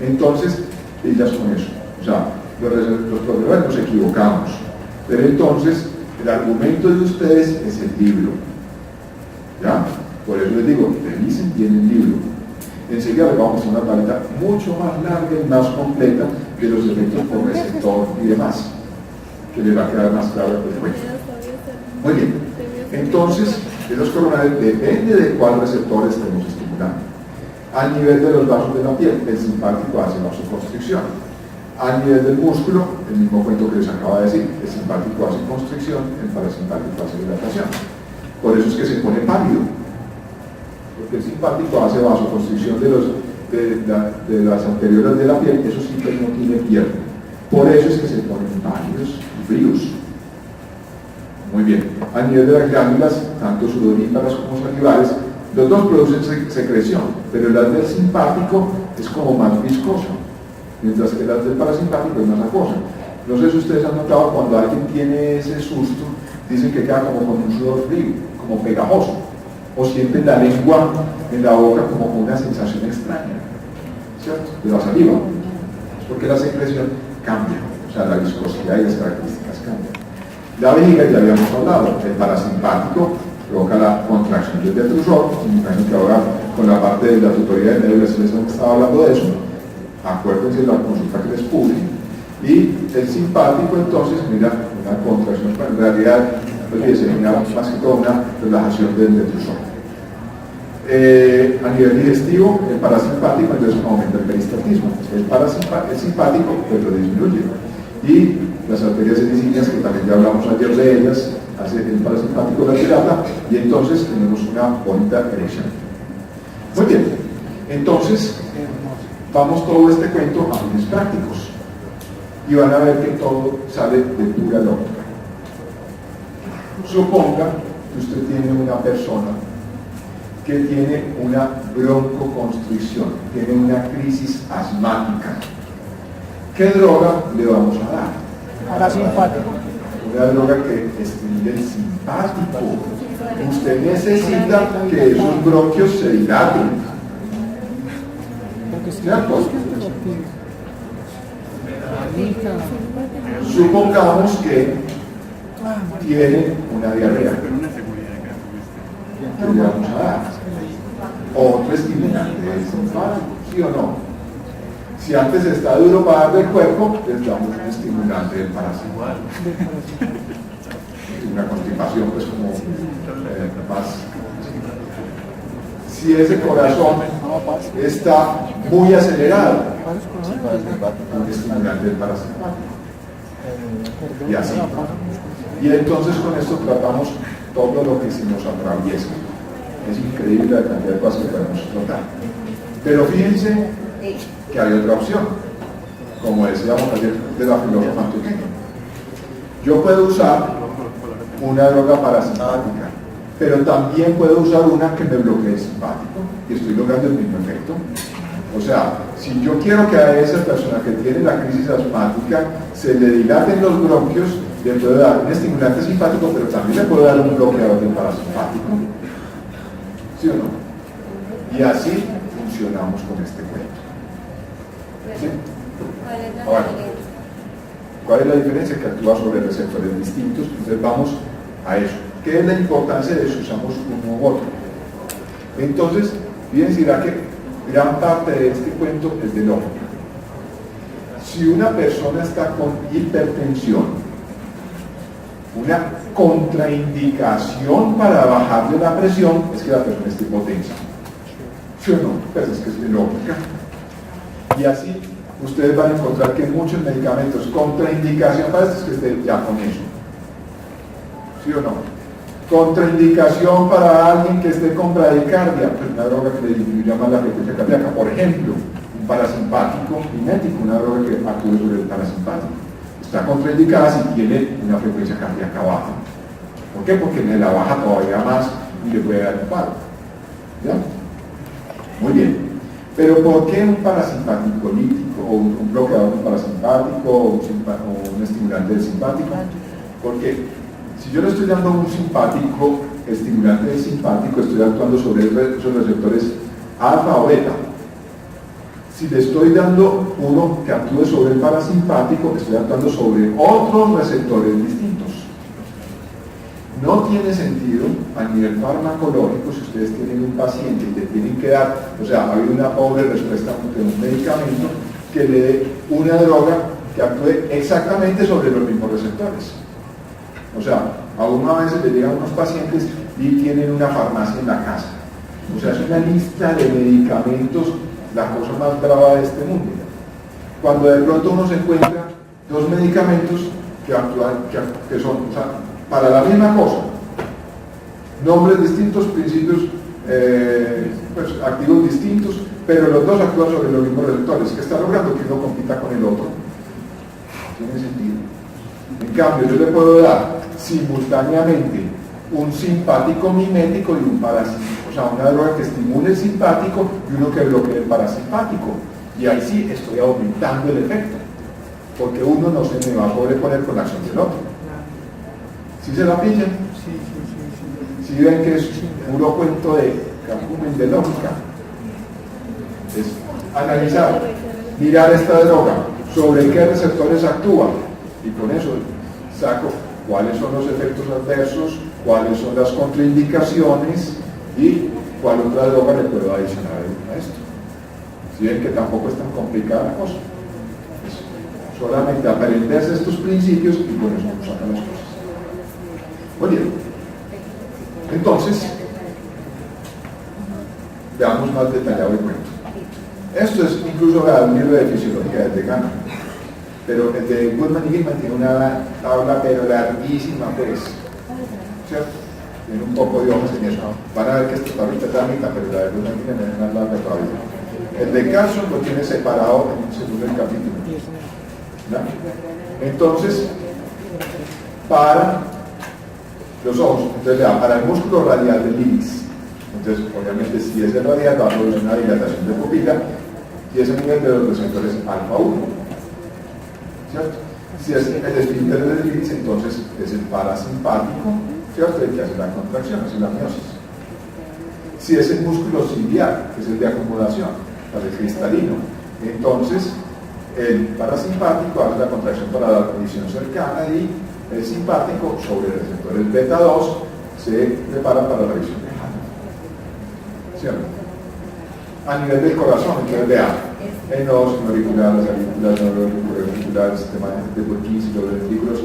A: Entonces, ellas con eso. O sea, los profesores nos equivocamos. Pero entonces, el argumento de ustedes es el libro. ¿Ya? Por eso les digo, revisen bien el libro. Enseguida les vamos a hacer una tableta mucho más larga y más completa de los efectos por receptor y demás, que les va a quedar más claro el cuento. Muy bien. Entonces, de los coronarios depende de cuál receptor estemos estimulando. Al nivel de los vasos de la piel, el simpático hace vasoconstricción. A nivel del músculo, el mismo cuento que les acaba de decir, el simpático hace constricción, el parasimpático hace dilatación. Por eso es que se pone pálido, porque el simpático hace vasoconstricción de las anteriores de la piel, eso sí que no tiene piel. Por eso es que se ponen pálidos y fríos. Muy bien. A nivel de las glándulas, tanto sudoríparas como salivales, los dos producen secreción, pero el del simpático es como más viscoso, mientras que el del parasimpático es más acuosa. No sé si ustedes han notado cuando alguien tiene ese susto, dicen que queda como con un sudor frío, como pegajoso, o sienten la lengua en la boca como con una sensación extraña, ¿cierto? De la saliva, porque la secreción cambia, o sea, la viscosidad y las características cambian. La vejiga ya habíamos hablado, el parasimpático provoca la contracción del detrusor, me imagino que ahora con la parte de la tutoría de médula les estaba hablando de eso, acuérdense de la consulta que les puse, y el simpático entonces mira una contracción, en realidad se mira más que todo una relajación del detrusor. A nivel digestivo, el parasimpático entonces aumenta el peristaltismo, el simpático pues lo disminuye, y las arterias sericíneas, que también ya hablamos ayer de ellas, hace el parasimpático la dilata, y entonces tenemos una bonita erección. Muy bien, entonces vamos todo este cuento a fines prácticos, y van a ver que todo sale de pura lógica. Suponga que usted tiene una persona que tiene una broncoconstricción, tiene una crisis asmática. ¿Qué droga le vamos a dar?
B: Parasimpático.
A: Una droga que estimule el simpático. Usted necesita que esos bronquios se dilaten. ¿Cierto? Supongamos que tiene una diarrea. ¿Qué le vamos a dar? Otro estimulante del simpático, ¿sí o no? Si antes está duro para dar del cuerpo, les damos un estimulante del parasimpático. Una constipación, pues como más. Si ese corazón está muy acelerado, un estimulante del parasimpático. Y así. Y entonces con esto tratamos todo lo que se nos atraviesa. Es increíble la cantidad de cosas que podemos tratar. Pero fíjense que hay otra opción, como decíamos ayer de la filósofa antioqueña. Yo puedo usar una droga parasimpática, pero también puedo usar una que me bloquee el simpático y estoy logrando el mismo efecto. O sea, si yo quiero que a esa persona que tiene la crisis asmática se le dilaten los bronquios, le puedo dar un estimulante simpático, pero también le puedo dar un bloqueador del parasimpático. ¿Sí o no? Y así funcionamos con este cuento. ¿Sí? Ahora, ¿cuál es la diferencia? Que actúa sobre receptores distintos. Entonces vamos a eso. ¿Qué es la importancia de si usamos uno u otro? Entonces, fíjense, dirá que gran parte de este cuento es de lógica. Si una persona está con hipertensión, una contraindicación para bajarle la presión es que la persona esté hipotensa. ¿Sí o no? Pues es que es de lógica. Y así ustedes van a encontrar que muchos medicamentos contraindicación para esto es que esté ya con eso. ¿Sí o no? Contraindicación para alguien que esté con bradicardia, pues una droga que le disminuya más la frecuencia cardíaca. Por ejemplo, un parasimpático mimético, una droga que actúe sobre el parasimpático. Está contraindicada si tiene una frecuencia cardíaca baja. ¿Por qué? Porque me la baja todavía más y le puede dar un paro. ¿Ya? Muy bien. Pero ¿por qué un parasimpático lítico o un bloqueador del parasimpático o un estimulante del simpático? Porque si yo le estoy dando un simpático, estimulante del simpático, estoy actuando sobre esos receptores alfa o beta. Si le estoy dando uno que actúe sobre el parasimpático, estoy actuando sobre otros receptores distintos. No tiene sentido a nivel farmacológico si ustedes tienen un paciente y le tienen que dar, o sea, hay una pobre respuesta ante un medicamento que le dé una droga que actúe exactamente sobre los mismos receptores. O sea, a uno a veces le llegan unos pacientes y tienen una farmacia en la casa. O sea, es una lista de medicamentos, la cosa más brava de este mundo. cuando de pronto uno se encuentra dos medicamentos que actúan, que son, o sea, para la misma cosa, nombres distintos, principios pues, activos distintos, pero los dos actúan sobre los mismos receptores, que está logrando que uno compita con el otro. No tiene sentido. En cambio, yo le puedo dar simultáneamente un simpático mimético y un parasimpático, o sea, una droga que estimule el simpático y uno que bloquee el parasimpático. Y ahí sí estoy aumentando el efecto, porque uno no se me va a sobreponer con la acción del otro. ¿Sí se la pillan? ¿Sí ven que es puro cuento de carcumen de lógica? Es analizar, mirar esta droga, sobre qué receptores actúa, y con eso saco cuáles son los efectos adversos, cuáles son las contraindicaciones y cuál otra droga le puedo adicionar a esto. Si ven que tampoco es tan complicada la cosa, es solamente aprenderse estos principios y con eso nos sacan las cosas. Muy bien, entonces veamos más detallado el cuento. Esto es incluso un libro de fisiología de Gana, pero el de Goodman y Gilman tiene una tabla pero larguísima, pues, ¿cierto? Tiene un poco de hojas en eso. Van a ver que esta tablita es larguita, pero la de Goodman y Gilman es más larga todavía. El de Carson lo tiene separado según el capítulo. ¿Ya? Entonces, para los ojos, entonces para el músculo radial del iris, entonces obviamente si es el radial va a producir una dilatación de pupila y ese nivel de los receptores alfa 1, ¿cierto? Si es el esfínter del iris, entonces es el parasimpático, ¿cierto? El que hace la contracción, hace la miosis. Si es el músculo ciliar, que es el de acomodación, el cristalino, entonces el parasimpático hace la contracción para la visión cercana y el simpático sobre receptores beta 2 se prepara para la visión lejana. ¿Cierto? A nivel del corazón, entonces vean, el nodo auricular, las auriculares, neuroauriculares, el sistema de Purkinje y los ventrículos,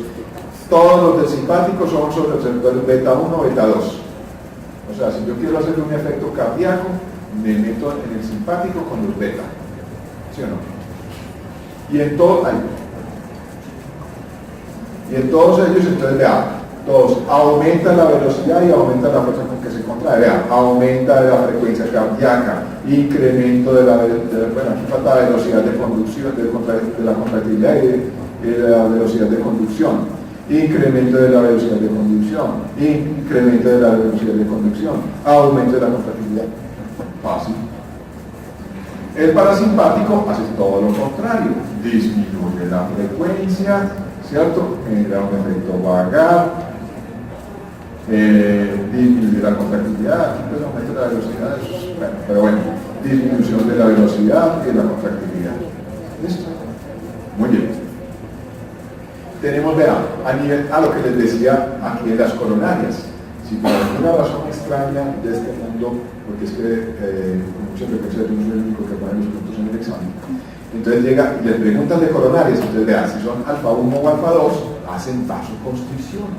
A: todos los del simpático son sobre receptores beta 1 o beta 2. O sea, si yo quiero hacer un efecto cardíaco, me meto en el simpático con los beta. ¿Sí o no? Y en todos ellos, entonces vean, todos aumentan la velocidad y aumenta la fuerza con que se contrae. Vean, aumenta la frecuencia cardíaca, incremento de la velocidad de conducción, de la contractilidad y de la velocidad de conducción, incremento de la velocidad de conducción, incremento de la velocidad de conducción, aumento de la contractilidad. Fácil. El parasimpático hace todo lo contrario, disminuye la frecuencia, ¿cierto? Genera un efecto vagal, disminuye la contractilidad, pues aumenta la velocidad, bueno, pero bueno, disminución de la velocidad y de la contractilidad. ¿Listo? Muy bien. Tenemos, vean, a nivel, a lo que les decía aquí en las coronarias. Si por alguna razón extraña de este mundo, porque es que muchas frecuencias yo no soy el único que pone los puntos en el examen, entonces llega y les preguntan de coronarias, entonces vean, si son alfa 1 o alfa 2, hacen vasoconstricción.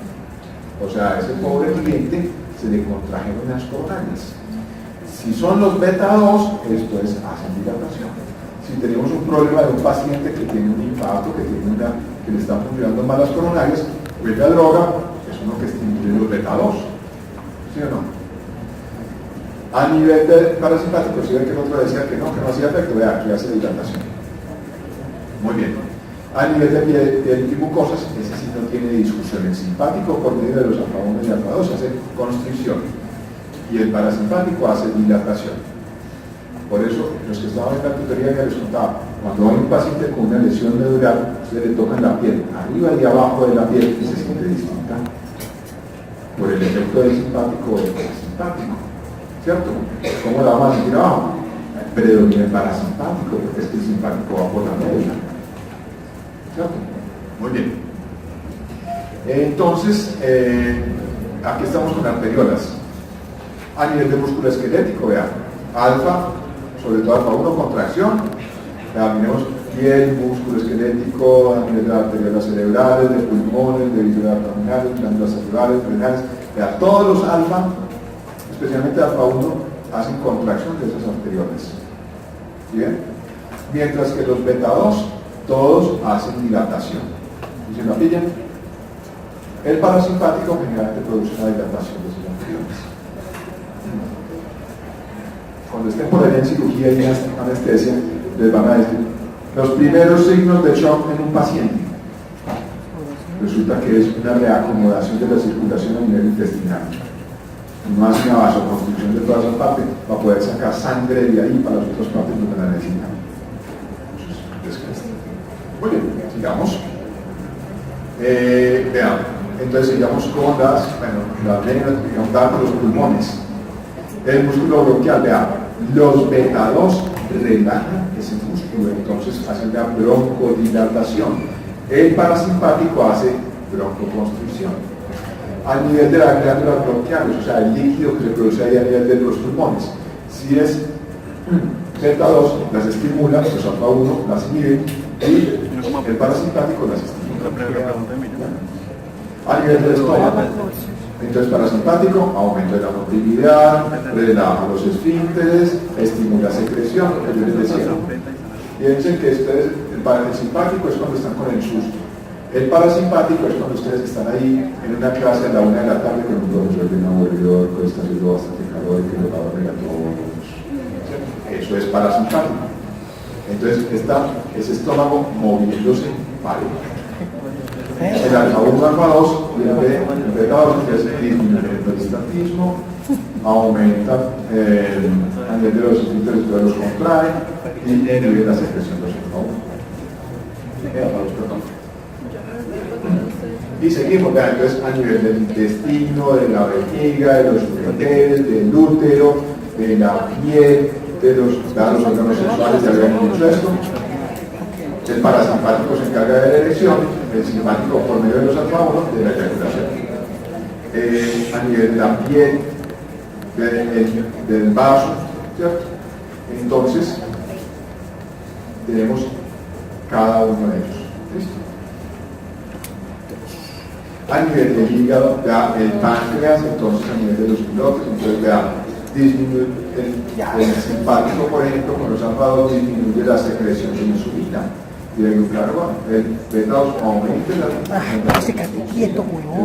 A: O sea, a ese pobre cliente se le contrajeron las coronarias. Si son los beta 2, esto es, hacen dilatación. Si tenemos un problema de un paciente que tiene un infarto, que le están funcionando mal las coronarias, pues la droga es uno que estimule los beta 2. ¿Sí o no? A nivel de parasimpático, si ven que el otro decía que no hacía efecto, vea, aquí hace dilatación. Muy bien. A nivel de piel y mucosas, ese sí no tiene discusión. El simpático, por medio de los alfa 1 y alfa 2, hace constricción. Y el parasimpático hace dilatación. Por eso, los que estaban en la tutoría ya les contaba, cuando hay un paciente con una lesión medular, se le toca la piel, arriba y abajo de la piel, y se siente distinta por el efecto del simpático o del parasimpático, ¿cierto? ¿Cómo la vamos a sentir abajo? Predomina el parasimpático, porque es que el simpático va por la médula, ¿cierto? Muy bien. Entonces, aquí estamos con arteriolas. A nivel de músculo esquelético, vean, alfa, sobre todo alfa 1, contracción, vean, miremos piel, músculo esquelético, a nivel de arteriolas cerebrales, de pulmones, de vísceras abdominales, glándulas celulares, renales, vean, todos los alfa, especialmente alfa 1, hacen contracción de esas arteriolas. ¿Bien? Mientras que los beta 2 todos hacen dilatación. ¿Y se la pillan? El parasimpático generalmente produce una dilatación de sus gangliones. Cuando estén por allá en cirugía y en anestesia, les van a decir los primeros signos de shock en un paciente. Resulta que es una reacomodación de la circulación a nivel intestinal. No hace una vasoconstricción de todas las partes para poder sacar sangre de ahí para las otras partes donde la necesitan. Muy bien, sigamos. Vean, entonces sigamos con las venas, digamos, por los pulmones. El músculo bronquial, vean, los beta 2 relajan ese músculo, entonces hacen la broncodilatación. El parasimpático hace broncoconstricción. A nivel de las glándulas bronquiales, o sea, el líquido que se produce ahí a nivel de los pulmones. Si es Z2, las estimula, los alfa 1 las inhibe, y el parasimpático las estimula. A nivel del estómago, entonces parasimpático aumenta la motilidad, relaja los esfínteres, estimula secreción, lo que yo les decía. Piensen que el parasimpático es cuando están con el susto. El parasimpático es cuando ustedes están ahí en una clase a la 1 de la tarde con un profesor bien aburridor, que está haciendo bastante calor y que nos va a dormir a todos. Eso es parasimpático. Entonces está ese estómago moviéndose parejo. El alfa 1, alfa 2, el beta 2, que es disminuir el peristaltismo, aumenta a nivel de los esfínteres, los contrae y inhibe la secreción de los alfa 1. Y seguimos, vean, entonces a nivel del intestino, de la vejiga, de los ureteres, del útero, de la piel, de los órganos sexuales, ya habíamos dicho esto. El parasimpático se encarga de la erección, el simpático por medio de los alfa 1 de la eyaculación. A nivel de la piel, del vaso, ¿cierto? Entonces, tenemos cada uno de ellos. ¿Listo? A nivel del hígado, ya el páncreas, entonces a nivel de los pilotes, entonces ya disminuye el simpático, por ejemplo, con los alfa 2 disminuye la secreción de insulina y de glucagon. El beta 2 aumenta la el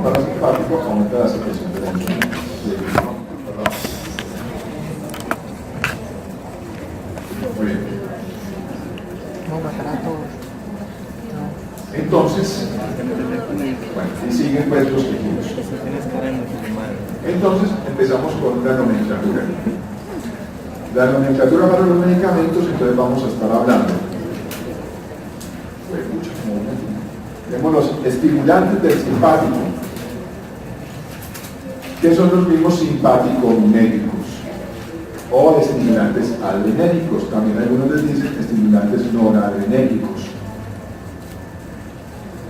A: parasimpático aumenta la secreción de la insulina. Muy bien. Entonces, bueno, y siguen pues los tejidos. Entonces empezamos con la nomenclatura. La nomenclatura para los medicamentos, entonces vamos a estar hablando. Tenemos los estimulantes del simpático, que son los mismos simpático-miméticos, o estimulantes adrenérgicos. También algunos les dicen estimulantes noradrenérgicos.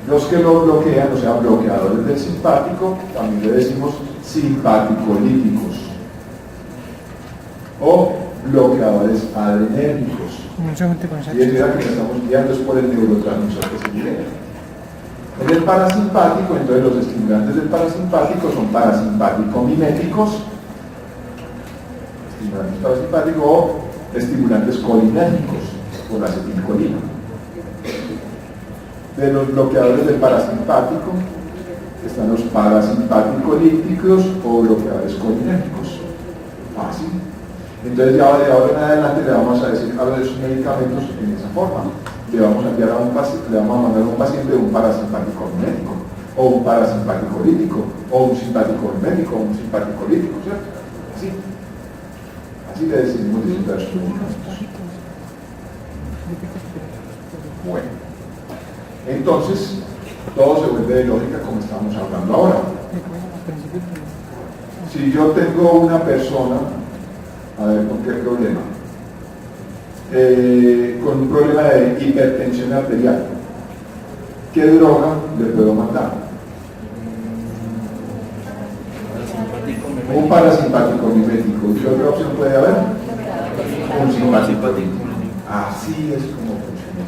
A: Los que lo bloquean, o sea, bloqueadores del simpático, también le decimos simpaticolíticos o bloqueadores adrenérgicos. Y es verdad que nos estamos guiando es por el neurotransmisor que se libera. En el parasimpático, entonces los estimulantes del parasimpático son parasimpático-miméticos, estimulantes parasimpáticos o estimulantes colinérgicos, por la acetilcolina. De los bloqueadores del parasimpático están los parasimpático-lípticos o bloqueadores colinérgicos. Fácil. Entonces ya de ahora en adelante le vamos a decir a los medicamentos en esa forma. Le vamos a enviar a un paciente, le vamos a mandar a un paciente un parasimpático mimético, o un parasimpático lítico, o un simpático mimético, o un simpático lítico, ¿cierto? Así le decidimos disfrutar sus medicamentos. Bueno, entonces todo se vuelve de lógica como estamos hablando ahora. Si yo tengo una persona, a ver, ¿con qué problema? Con un problema de hipertensión arterial, ¿qué droga le puedo mandar? Un parasimpático mimético. ¿Y qué otra opción puede haber? Un simpático. Así es como funciona.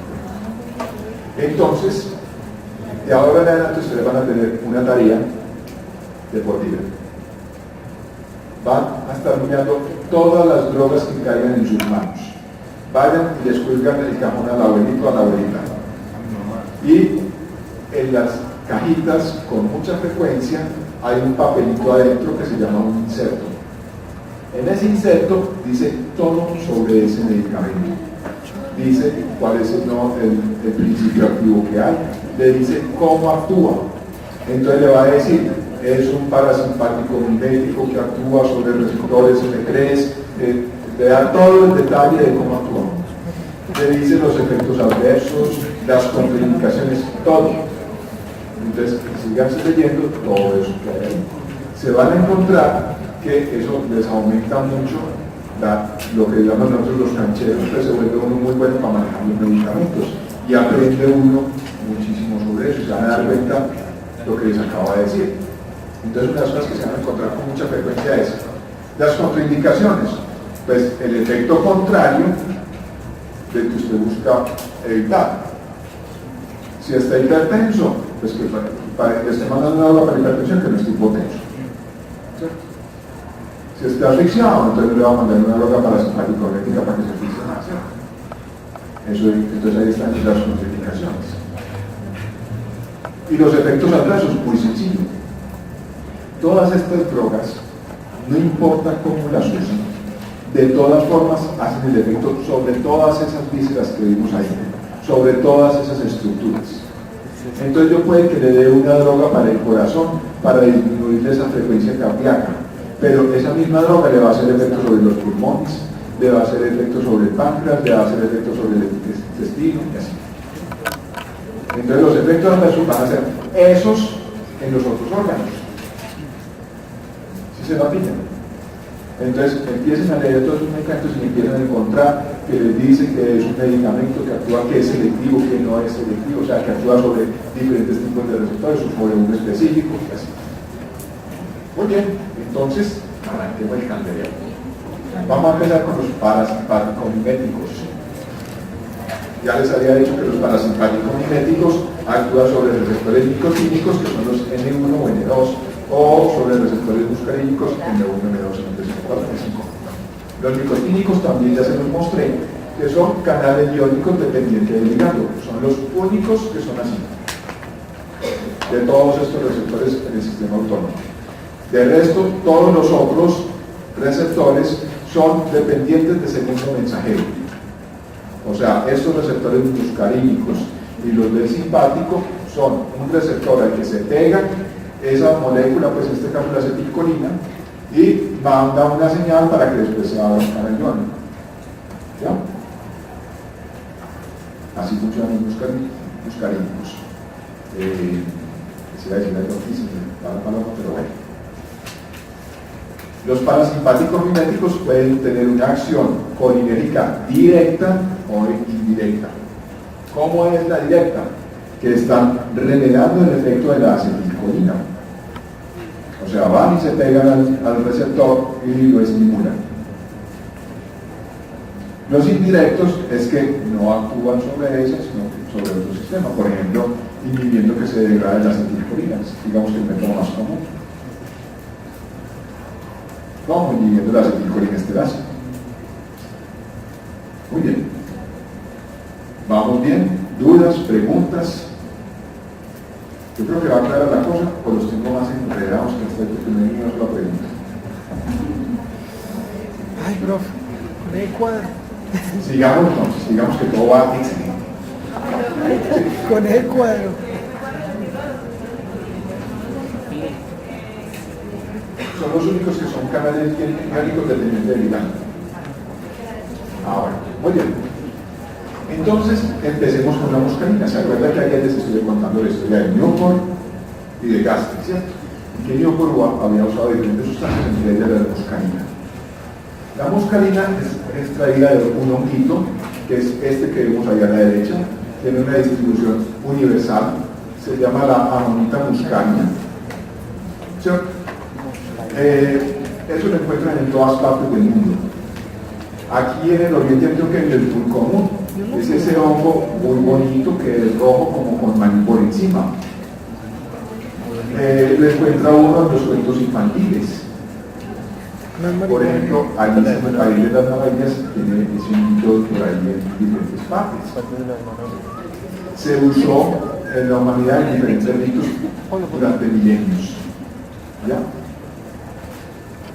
A: Entonces, de ahora en adelante ustedes van a tener una tarea de por vida. Van a estar mirando todas las drogas que caigan en sus manos. Vayan y les cuelgan el cajón al abuelito o a la abuelita. Y en las cajitas con mucha frecuencia hay un papelito adentro que se llama un inserto. En ese inserto dice todo sobre ese medicamento. Dice cuál es el principio activo que hay, le dice cómo actúa. Entonces le va a decir, es un parasimpático mimético que actúa sobre receptores M3, le da todo el detalle de cómo actúa. Le dice los efectos adversos, las contraindicaciones, todo. Entonces, síganse leyendo todo eso que hay ahí. Se van a encontrar que eso les aumenta mucho lo que llamamos nosotros los cancheros, entonces se vuelve uno muy bueno para manejar los medicamentos y aprende uno muchísimo sobre eso, se van a dar cuenta lo que les acabo de decir. Entonces, una de las cosas que se van a encontrar con mucha frecuencia es las contraindicaciones, pues el efecto contrario del que usted busca evitar. Si está hipertenso, pues que le esté mandando una droga para hipertensión que no esté hipotenso. ¿Cierto? Si está asfixiado, entonces le va a mandar una droga parasimpático-mimética para que se asfixie más. Entonces ahí están las contraindicaciones. Y los efectos adversos, muy sencillo. Todas estas drogas, no importa cómo las usen, de todas formas hacen el efecto sobre todas esas vísceras que vimos ahí, sobre todas esas estructuras. Entonces yo puede que le dé una droga para el corazón, para disminuir esa frecuencia cardíaca, pero esa misma droga le va a hacer efecto sobre los pulmones, le va a hacer efecto sobre el páncreas, le va a hacer efecto sobre el intestino y así. Entonces los efectos adversos van a ser esos en los otros órganos. ¿Sí se lo pillan? Entonces empiecen a leer todos esos medicamentos y empiezan a encontrar que les dice que es un medicamento que actúa, que es selectivo, que no es selectivo, o sea, que actúa sobre diferentes tipos de receptores o sobre uno específico y así. Muy bien, entonces arranquemos el candelero. Vamos a empezar con los parasimpático-miméticos. Ya les había dicho que los parasimpático-miméticos actúan sobre receptores nicotínicos, que son los N1 o N2, o sobre receptores muscarínicos N1, N2, N3, N4, N5. Los nicotínicos también ya se los mostré, que son canales iónicos dependientes del ligando. Son los únicos que son así, de todos estos receptores en el sistema autónomo. De resto, todos los otros receptores son dependientes de segundo mensajero. O sea, estos receptores muscarínicos y los del simpático son un receptor al que se pega esa molécula, pues en este caso la acetilcolina, y manda una señal para que después se abra un canal iónico. ¿Ya? Así funcionan los muscarínicos. Se va a decir algo aquí, se me va la palabra, pero bueno. Los parasimpáticos miméticos pueden tener una acción colinérgica directa o indirecta. ¿Cómo es la directa? Que están revelando el efecto de la acetilcolina. O sea, van y se pegan al receptor y lo estimulan. Los indirectos es que no actúan sobre ese, sino sobre otro sistema. Por ejemplo, inhibiendo que se degrade la acetilcolina, digamos que el método más común. ¿Cómo? Inhibiendo la acetilcolina estelasa. Muy bien. ¿Vamos bien? ¿Dudas? ¿Preguntas? Yo creo que va a aclarar la cosa, o los tengo más enredados que hasta que no hay una sola pregunta.
B: Ay, profe, con el cuadro.
A: Sigamos entonces, digamos que todo va excelente.
B: Con el cuadro.
A: Son los únicos que son canales iónicos dependientes del ligando. Bueno, muy bien. Entonces, empecemos con la muscarina. ¿Se acuerdan que ayer les estuve contando la historia de Newport y de Gaster, ¿cierto? Y que Newport había usado diferentes sustancias, entre ellas la muscarina. La muscarina es extraída de un honguito, que es este que vemos ahí a la derecha, tiene una distribución universal, se llama la amonita muscarina, ¿cierto? Eso lo encuentran en todas partes del mundo. Aquí en el oriente antioqueño es muy común, es ese hongo muy bonito que es rojo como con maní por encima. Lo encuentra uno en los cuentos infantiles. Por ejemplo, Alicia en el País de las Maravillas tiene ese honguito por ahí en diferentes partes. se usó en la humanidad en diferentes ritos durante milenios. ¿Ya?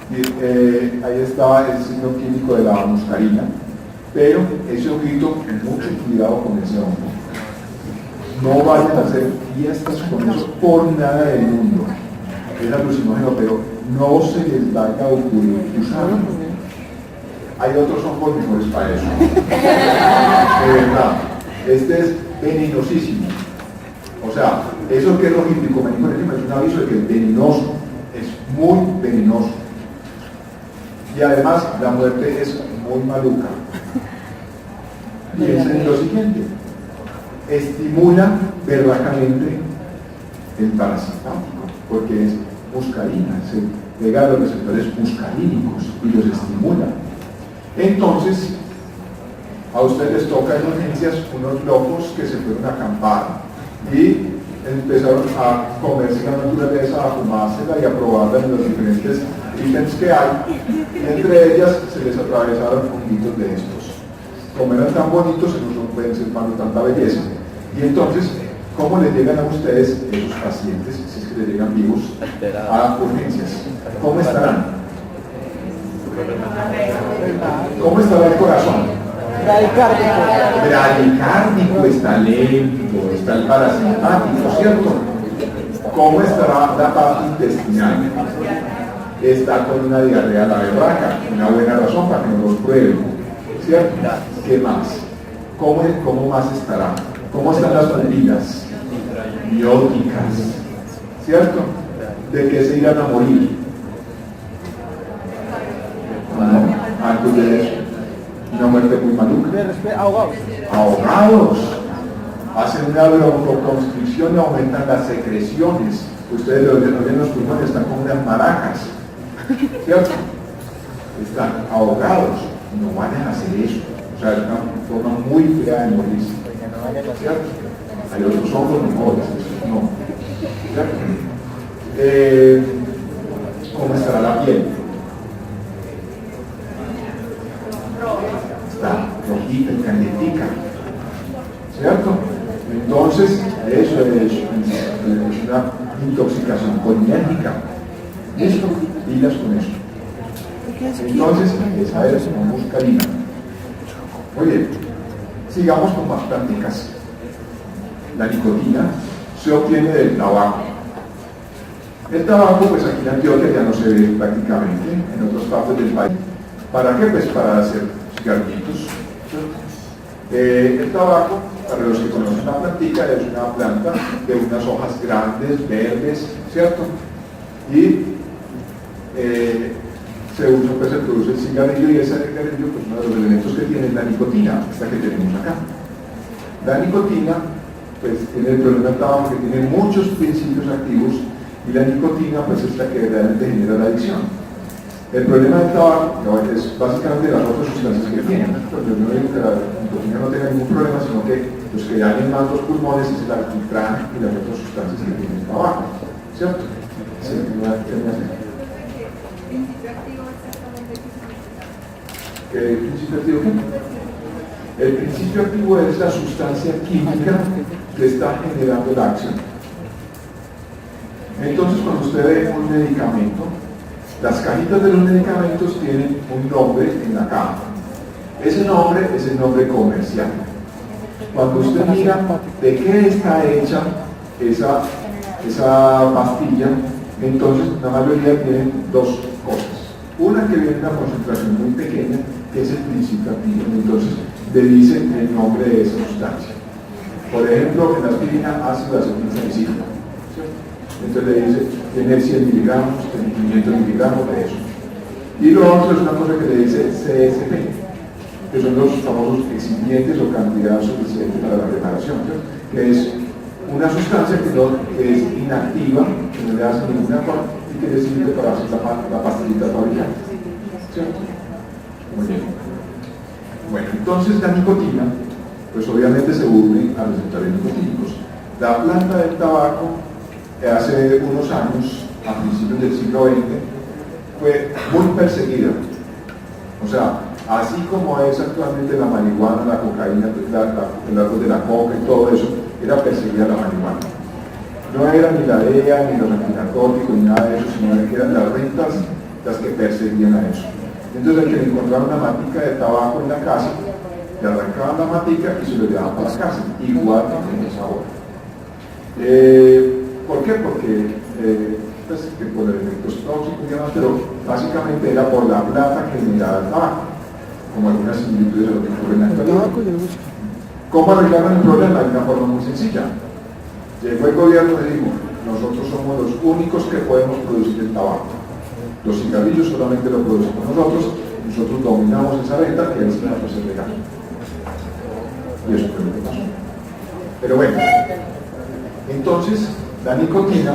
A: Y, ahí estaba el signo químico de la muscarina, pero ese ojito, mucho cuidado con ese hongo. No vayan a hacer fiestas con eso por nada del mundo. Es alucinógeno, pero no se les vaya a ocurrir usarlo. Hay otros hongos mejores para eso. De verdad, este es venenosísimo. O sea, eso que es rojito y como dijo encima es un aviso de que es venenoso, es muy venenoso. Y además la muerte es muy maluca. Piensen en lo siguiente: estimula berracamente el parasitático, porque es muscarina, se pega a los receptores muscarínicos y los estimula. Entonces, a ustedes les toca en urgencias unos locos que se fueron a acampar y empezaron a comerse la naturaleza, a fumársela y a probarla en los diferentes ítems que hay. Y entre ellas se les atravesaron honguitos de estos. Como eran tan bonitos, se nos pueden ser mano tanta belleza. Y entonces, ¿cómo les llegan a ustedes, esos pacientes, si es que les llegan vivos, a urgencias? ¿Cómo estarán? ¿Cómo estará el corazón?
B: Bradicárdico.
A: Bradicárdico, está lento, está el parasimpático, ¿cierto? ¿Cómo estará la parte intestinal? Está con una diarrea a la berraca, una buena razón para que nos los prueben, ¿cierto? ¿Qué más? ¿Cómo más estará? ¿Cómo están las pupilas? Bióticas, ¿cierto? ¿De qué se irán a morir? Antes de eso, una muerte muy maluca.
B: Ahogados.
A: Ahogados. Hacen una broncoconstricción y aumentan las secreciones. Ustedes los en los pulmones están como unas maracas, ¿cierto? Están ahogados. No vayan a hacer eso. O sea, es una forma muy fea de morirse, ¿cierto? Hay otros hongos mejores, no, ¿cierto? ¿Cómo estará la piel? Está rojita y calientica, ¿cierto? Entonces, eso es una intoxicación colinérgica. ¿Listo? Pilas con eso. Entonces, esa es una muscarina. Muy bien, sigamos con más prácticas. La nicotina se obtiene del tabaco. El tabaco, pues aquí en Antioquia ya no se ve prácticamente, en otras partes del país. ¿Para qué? Pues para hacer cigarrillos. El tabaco, para los que conocen la plantica, es una planta de unas hojas grandes, verdes, ¿cierto? Y pues, se produce el cigarrillo, y ese cigarrillo, pues uno de los elementos que tiene es la nicotina, esta que tenemos acá. La nicotina, pues tiene el problema del tabaco que tiene muchos principios activos, y la nicotina, pues es la que realmente genera la adicción. El problema del tabaco es básicamente las otras sustancias que tienen. Pues yo no digo que la nicotina no tenga ningún problema, sino que los que dañan más los pulmones es el alquitrán y las otras sustancias que tiene el tabaco, ¿cierto? Sí, ¿qué principio activo qué? El principio activo es la sustancia química que está generando la acción. Entonces, cuando usted ve un medicamento, las cajitas de los medicamentos tienen un nombre en la caja. Ese nombre es el nombre comercial. Cuando usted mira de qué está hecha esa pastilla, entonces la mayoría tienen dos cosas. Una que viene en una concentración muy pequeña, que es el principio activo, entonces le dice el nombre de esa sustancia. Por ejemplo, en la aspirina, ácido acetilsalicílico. Entonces le dice, tiene 100 miligramos, tiene 500 miligramos de eso. Y lo otro es una cosa que le dice CSP, que son los famosos excipientes o cantidad suficiente para la preparación, ¿sí? Que es una sustancia que es inactiva, que no le hace ninguna cosa y que le sirve para hacer la pastillita fabricante, ¿cierto? Muy bien. Bueno, entonces la nicotina, pues obviamente se une a los receptores nicotínicos. La planta del tabaco, hace unos años, a principios del siglo XX, fue muy perseguida. O sea, así como es actualmente la marihuana, la cocaína, el árbol de la coca y todo eso, era perseguir a la marihuana. No era ni la DEA, ni los antinarcóticos, ni nada de eso, sino que eran las rentas las que perseguían a eso. Entonces el que le encontraban una matica de tabaco en la casa, le arrancaban la matica y se lo llevaban para la casa, igual que en esa hora. ¿Por qué? Porque pues, que por efectos tóxicos y demás, pero básicamente era por la plata que generaba el tabaco, como algunas similitudes de lo que ocurre en la actualidad. ¿Cómo arreglaron el problema? De una forma muy sencilla. Llegó el gobierno y dijo, nosotros somos los únicos que podemos producir el tabaco. Los cigarrillos solamente lo producimos nosotros dominamos esa venta que es una cosa legal. Y eso fue lo que pasó. Pero bueno, entonces la nicotina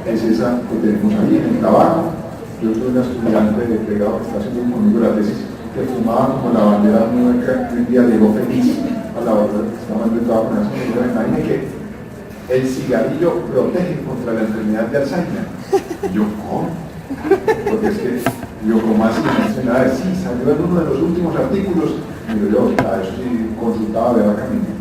A: es esa que tenemos ahí en el tabaco. Yo tuve una estudiante de pegado que está haciendo conmigo la tesis que fumaba como la bandera nueva que un día llegó feliz a la otra que estaba en el tabaco con la señora. Imagínate que el cigarrillo protege contra la enfermedad de Alzheimer. Y yo, ¿cómo? Porque es que yo como así no sé nada, sí, salió en uno de los últimos artículos, y yo a eso sí consultaba verdaderamente.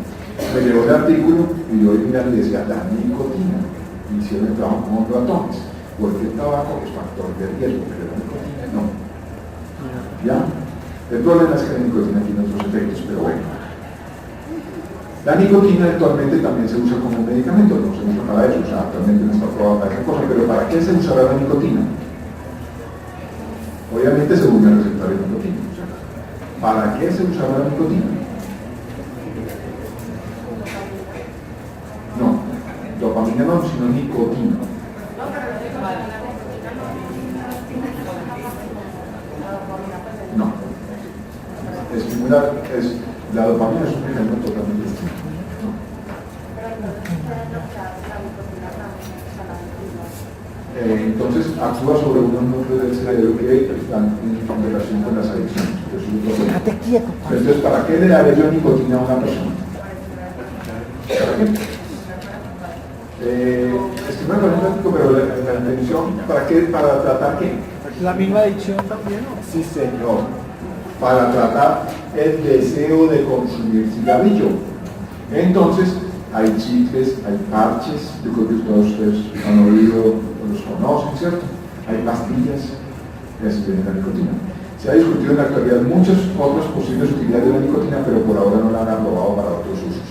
A: Me llegó el artículo y yo le decía la nicotina, y hicieron el trabajo con ratones, porque el tabaco es factor de riesgo, pero la nicotina no. ¿Ya? El problema es que la nicotina tiene otros efectos, pero bueno. La nicotina actualmente también se usa como un medicamento, no se usa para eso, o sea, actualmente no está probada para esa cosa, pero ¿para qué se usará la nicotina? Obviamente se usa el receptor de nicotina. O sea, ¿para qué se usará la nicotina? No, dopamina no, sino nicotina. No. Estimular, la dopamina es un mecanismo totalmente distinto. Entonces actúa sobre unos núcleos del cerebro que están en relación con las adicciones. Entonces, ¿para qué le daré yo nicotina a una persona? ¿Para qué? Es que no es práctico, pero la intención, ¿para qué? ¿Para tratar qué?
B: La misma adicción también, ¿no?
A: Sí, señor. Para tratar el deseo de consumir cigarrillo. Entonces, hay chicles, hay parches, yo creo que todos ustedes han oído, los conocen, ¿cierto? Hay pastillas que se tienen la nicotina. Se ha discutido en la actualidad muchas otras posibles utilidades de la nicotina, pero por ahora no la han aprobado para otros usos.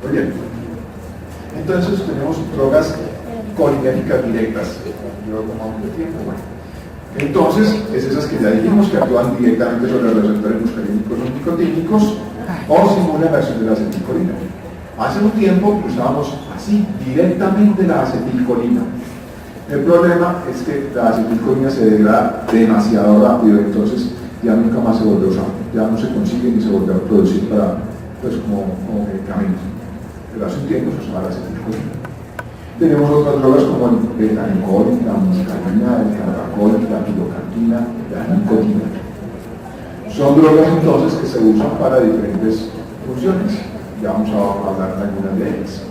A: Muy bien. Entonces tenemos drogas colinérgicas directas. Yo como un tiempo, bueno. Entonces, es esas que ya dijimos que actúan directamente sobre los receptores muscarínicos o nicotínicos o simulan la acción de la acetilcolina. Hace un tiempo usábamos así directamente la acetilcolina. El problema es que la acetilcolina se degrada demasiado rápido, entonces ya nunca más se vuelve a usar, ya no se consigue ni se vuelve a producir para, pues, como medicamento. Pero hace un tiempo se usaba la acetilcolina. Tenemos otras drogas como el betanicol, la muscarina, el carbacol, la pilocartina, la nicotina. Son drogas entonces que se usan para diferentes funciones. Ya vamos a hablar de algunas de ellas.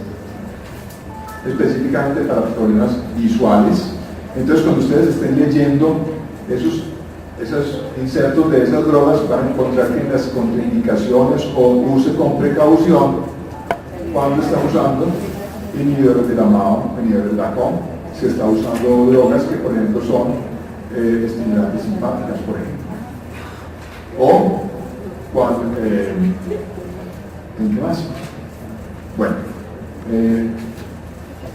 A: Específicamente para problemas visuales. Entonces, cuando ustedes estén leyendo esos insertos de esas drogas, van a encontrar que en las contraindicaciones o use con precaución cuando está usando inhibidores de la MAO, inhibidores de la COM, se está usando drogas que, por ejemplo, son estimulantes simpáticas, por ejemplo. O cuando, ¿en qué más? Bueno,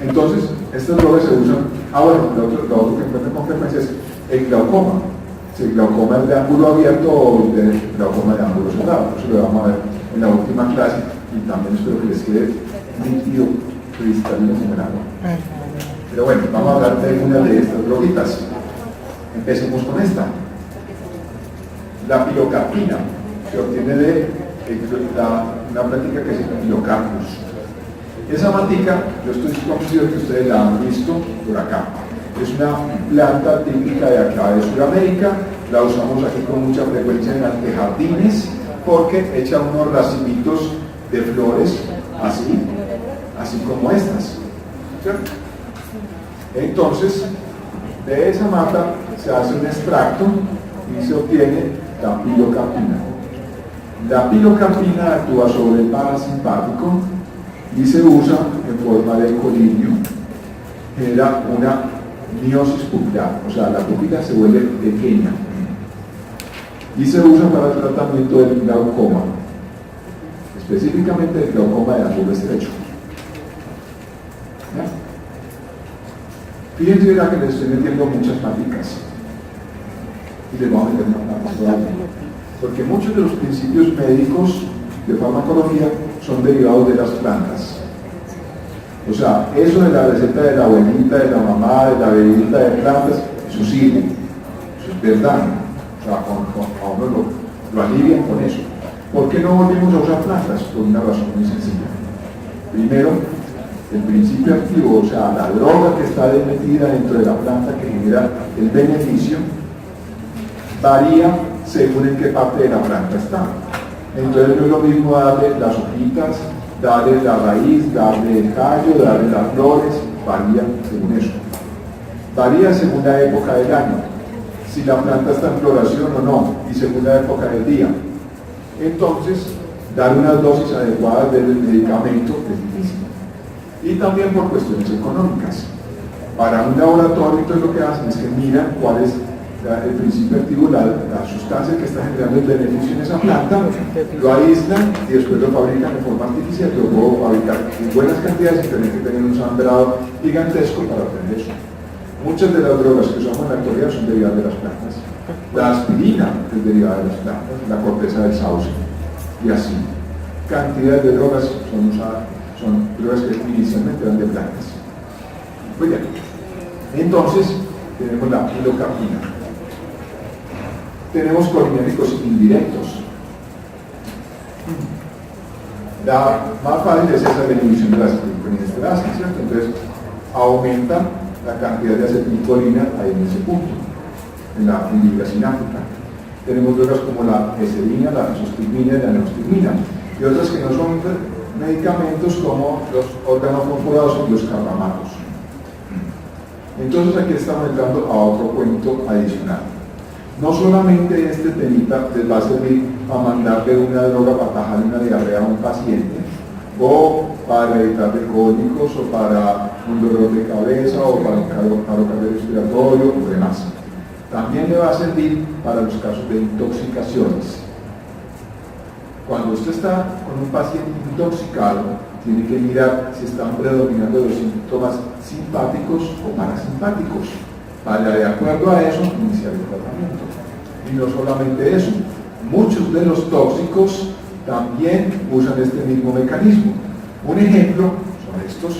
A: entonces, estas drogas se usan. Bueno, lo otro que encuentran con frecuencia es el glaucoma. Si el glaucoma es de ángulo abierto o el glaucoma de ángulo cerrado. Eso lo vamos a ver en la última clase y también espero que les quede nítido, cristalino como el agua. Pero bueno, vamos a hablar de una de estas droguitas. Empecemos con esta. La pilocarpina se obtiene de una práctica que se llama pilocarpus. Esa matica, yo estoy convencido que ustedes la han visto por acá. Es una planta típica de acá de Sudamérica, la usamos aquí con mucha frecuencia en antejardines porque echa unos racimitos de flores así como estas, ¿cierto? Entonces, de esa mata se hace un extracto y se obtiene la pilocarpina. La pilocarpina actúa sobre el parasimpático y se usa en forma de colirio, genera una miosis pupilar, o sea, la pupila se vuelve pequeña y se usa para el tratamiento del glaucoma, específicamente el glaucoma de ángulo estrecho. ¿Ya? Fíjense verá que les estoy metiendo muchas máticas y les vamos a meter más todavía, porque muchos de los principios médicos de farmacología son derivados de las plantas. O sea, eso de la receta de la abuelita, de la mamá, de la bebida de plantas, eso sirve, eso es verdad. O sea, a uno lo alivian con eso. ¿Por qué no volvemos a usar plantas? Por una razón muy sencilla. Primero, el principio activo, o sea, la droga que está metida dentro de la planta que genera el beneficio, varía según en qué parte de la planta está. Entonces no es lo mismo darle las hojitas, darle la raíz, darle el tallo, darle las flores, varía según eso. Varía según la época del año, si la planta está en floración o no, y según la época del día. Entonces, dar unas dosis adecuadas del medicamento es difícil. Y también por cuestiones económicas. Para un laboratorio, entonces lo que hacen es que miran cuál es el principio activo, la sustancia que está generando el beneficio en esa planta, lo aíslan y después lo fabrican de forma artificial. Lo puedo fabricar en buenas cantidades y tener que tener un sembrado gigantesco para obtener eso. Muchas de las drogas que usamos en la actualidad son derivadas de las plantas. La aspirina es derivada de las plantas, la corteza del sauce y así. Cantidades de drogas son drogas que inicialmente eran de plantas. Muy bien. Entonces, tenemos la pilocarpina. Tenemos colinérgicos indirectos. La más fácil es esa disminución de la acetilcolinesterasa, ¿cierto? Entonces, aumenta la cantidad de acetilcolina ahí en ese punto, en la fibra sináptica. Tenemos drogas como la eserina, la fisostigmina y la neostigmina, y otras que no son medicamentos como los organofosforados y los carbamatos. Entonces aquí estamos entrando a otro cuento adicional. No solamente este temita les va a servir para mandarle una droga para atajar una diarrea a un paciente, o para evitarle cólicos, o para un dolor de cabeza, o para un paro cardiorrespiratorio, o demás. También le va a servir para los casos de intoxicaciones. Cuando usted está con un paciente intoxicado, tiene que mirar si están predominando los síntomas simpáticos o parasimpáticos, para de acuerdo a eso iniciar el tratamiento. Y no solamente eso, muchos de los tóxicos también usan este mismo mecanismo. Un ejemplo son estos: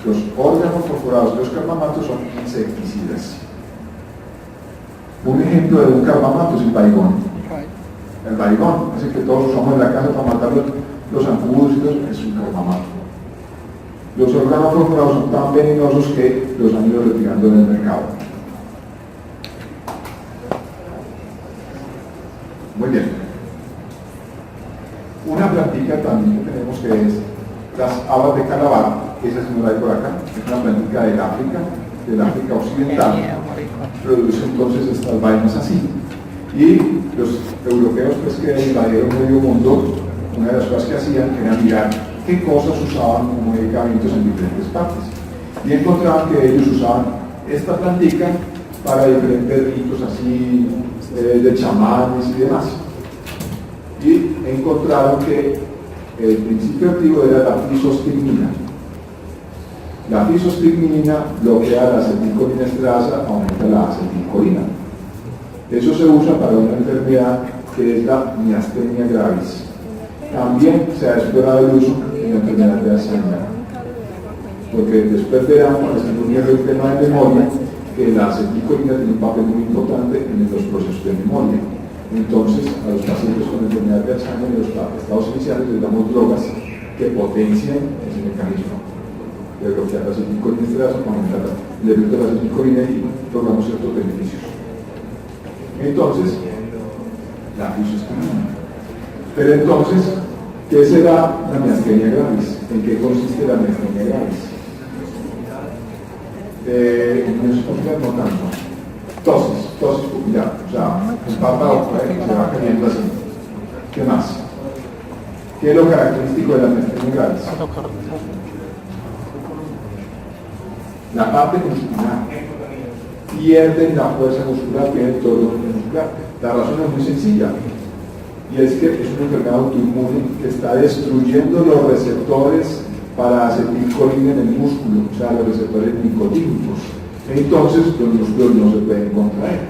A: los órganos perforados, los carbamatos son insecticidas. Un ejemplo de un carbamato es el baigón. El baigón, ese que todos usamos en la casa para matar los zancudos, es un carbamato. Los órganos perforados son tan venenosos que los han ido retirando del mercado. Muy bien. Una plantita también que tenemos que es las habas de calabar, esa sí no la hay por acá, es una plantita del África occidental, produce entonces estas vainas así. Y los europeos pues que invadieron medio mundo, una de las cosas que hacían era mirar qué cosas usaban como medicamentos en diferentes partes. Y encontraban que ellos usaban esta plantica para diferentes ritos así, de chamanes y demás. Y encontraron que el principio activo era la fisostigmina. La fisostigmina bloquea la acetilcolinesterasa, aumenta la acetilcolina. Eso se usa para una enfermedad que es la miastenia gravis. También se ha explorado el uso en la enfermedad de Alzheimer, porque después verán, cuando estamos viendo el tema de memoria, que la acetilcolina tiene un papel muy importante en los procesos de memoria. Entonces, a los pacientes con enfermedad de Alzheimer en los estados iniciales les damos drogas que potencian ese mecanismo de bloquear la acetilcolinesterasa, aumentar el efecto de la acetilcolina y logramos ciertos beneficios. Entonces, la fisostigmina. Pero entonces, ¿qué será la miastenia gravis? ¿En qué consiste la miastenia gravis? No tanto. Tosis pupilar, o sea, el párpado se va cayendo así. ¿Qué más? ¿Qué es lo característico de las miastenias graves? La parte muscular. Pierden la fuerza muscular, pierden todo el volumen muscular. La razón es muy sencilla, y es que es una enfermedad autoinmune que está destruyendo los receptores para acetilcolina en el músculo, o sea, los receptores nicotínicos. Entonces, los músculos no se pueden contraer.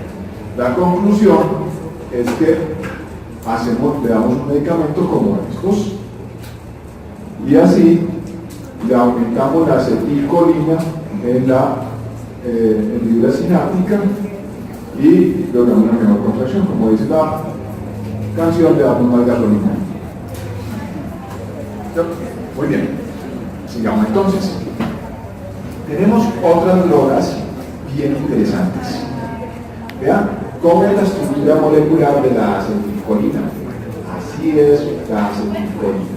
A: La conclusión es que le damos un medicamento como estos, y así le aumentamos la acetilcolina en la hendidura sináptica y logramos una mejor contracción. Como dice la canción, le damos más gasolina. Muy bien, sigamos entonces. Tenemos otras drogas bien interesantes. Vean cómo es la estructura molecular de la acetilcolina. Así es la acetilcolina.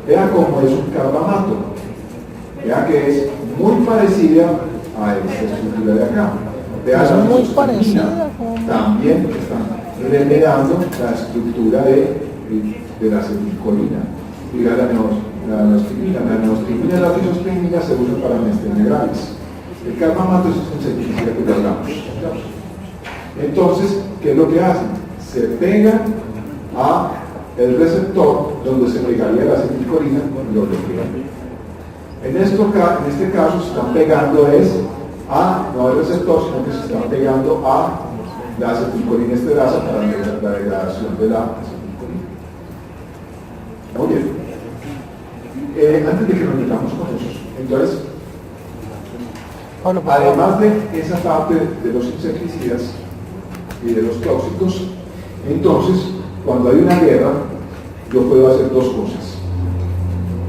A: Vean cómo es un carbamato. Vean que es muy parecida a esta estructura de acá. Vean
B: es
A: la
B: muy
A: isosanina.
B: parecida.
A: También están remedando la estructura de la acetilcolina. Y la neostripina. La neostripina y la fisostripina se usan para miastenias graves. El carbamato es un insecticida que ya hablamos. Entonces, ¿qué es lo que hacen? Se pegan a el receptor donde se pegaría la acetilcolina y lo bloquean. En este caso se están pegando no al receptor, sino que se están pegando a la acetilcolina esterasa para la degradación de la acetilcolina. Muy bien. Antes de que nos metamos con eso, entonces, además de esa parte de los insecticidas y de los tóxicos, entonces, cuando hay una guerra, yo puedo hacer dos cosas.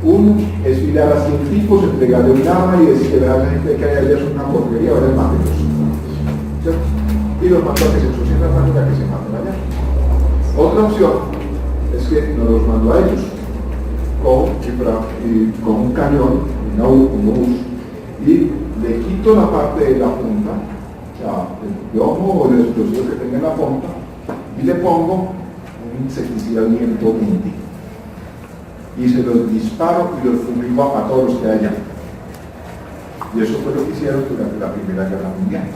A: Uno es filar a 100 tipos, entregarle un arma y decirle a la gente que hay allá es una porquería, ahora mátenlos. ¿Cierto? Y los mando a que se ensucien las manos y a que se maten allá. Otra opción es que no los mando a ellos con un cañón, un obús, y le quito la parte de la punta, o sea, el plomo o el explosivo que tenga en la punta, y le pongo un insecticida bien potente. Y se los disparo y los fumigo a todos los que haya. Y eso fue lo que hicieron durante la Primera Guerra Mundial.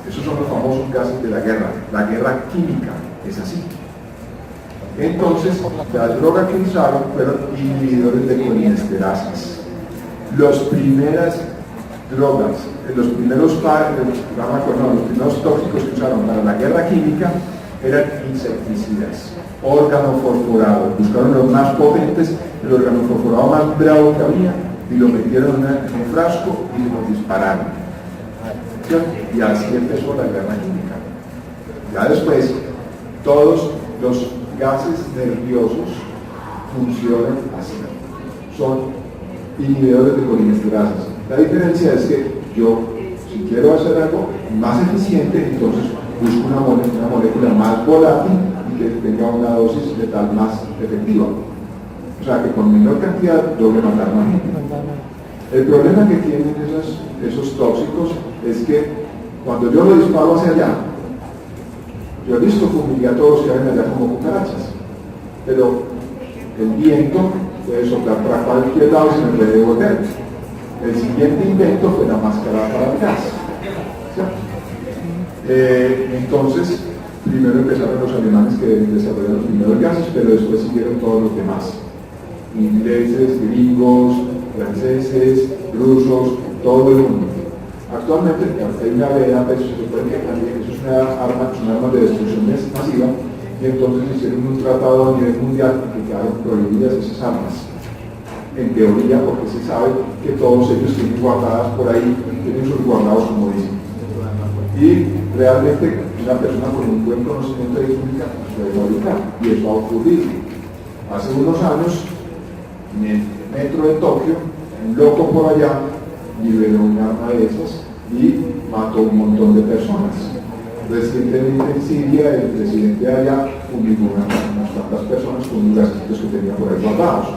A: Esos son los famosos gases de la guerra química, es así. Entonces, la droga que usaron fueron inhibidores de colinesterasas. Las primeras drogas, los primeros tóxicos que usaron para la guerra química eran insecticidas, organofosforados. Buscaron los más potentes, el organofosforado más bravo que había, y lo metieron en un frasco y se los dispararon. ¿Sí? Y así empezó la guerra química. Ya después, todos los gases nerviosos funcionan así. Son inhibidores de colinesterasas. La diferencia es que yo, si quiero hacer algo más eficiente, entonces busco una molécula más volátil y que tenga una dosis letal más efectiva. O sea, que con menor cantidad logre matar más gente. El problema que tienen esos tóxicos es que cuando yo lo disparo hacia allá, yo listo, fumigué a todos que ven allá como cucarachas, pero el viento puede soplar para cualquier lado y se me puede devolver. El siguiente invento fue la máscara para el gas. Entonces, primero empezaron los alemanes que desarrollaron los primeros gases, pero después siguieron todos los demás. Ingleses, gringos, franceses, rusos, todo el mundo. Actualmente hay una veda, pero se supone que eso es una arma de destrucción masiva, y entonces hicieron un tratado a nivel mundial en que quedaron prohibidas esas armas. En teoría, porque se sabe que todos ellos tienen guardadas por ahí, tienen sus guardados, como dicen. Y realmente una persona con un buen conocimiento de química puede fabricar, y eso ha ocurrido. Hace unos años, en el metro de Tokio, un loco por allá liberó un arma de esas y mató un montón de personas. Recientemente en Siria, el presidente de allá fumigó unas cuantas personas con unos gasitos que tenía por ahí guardados,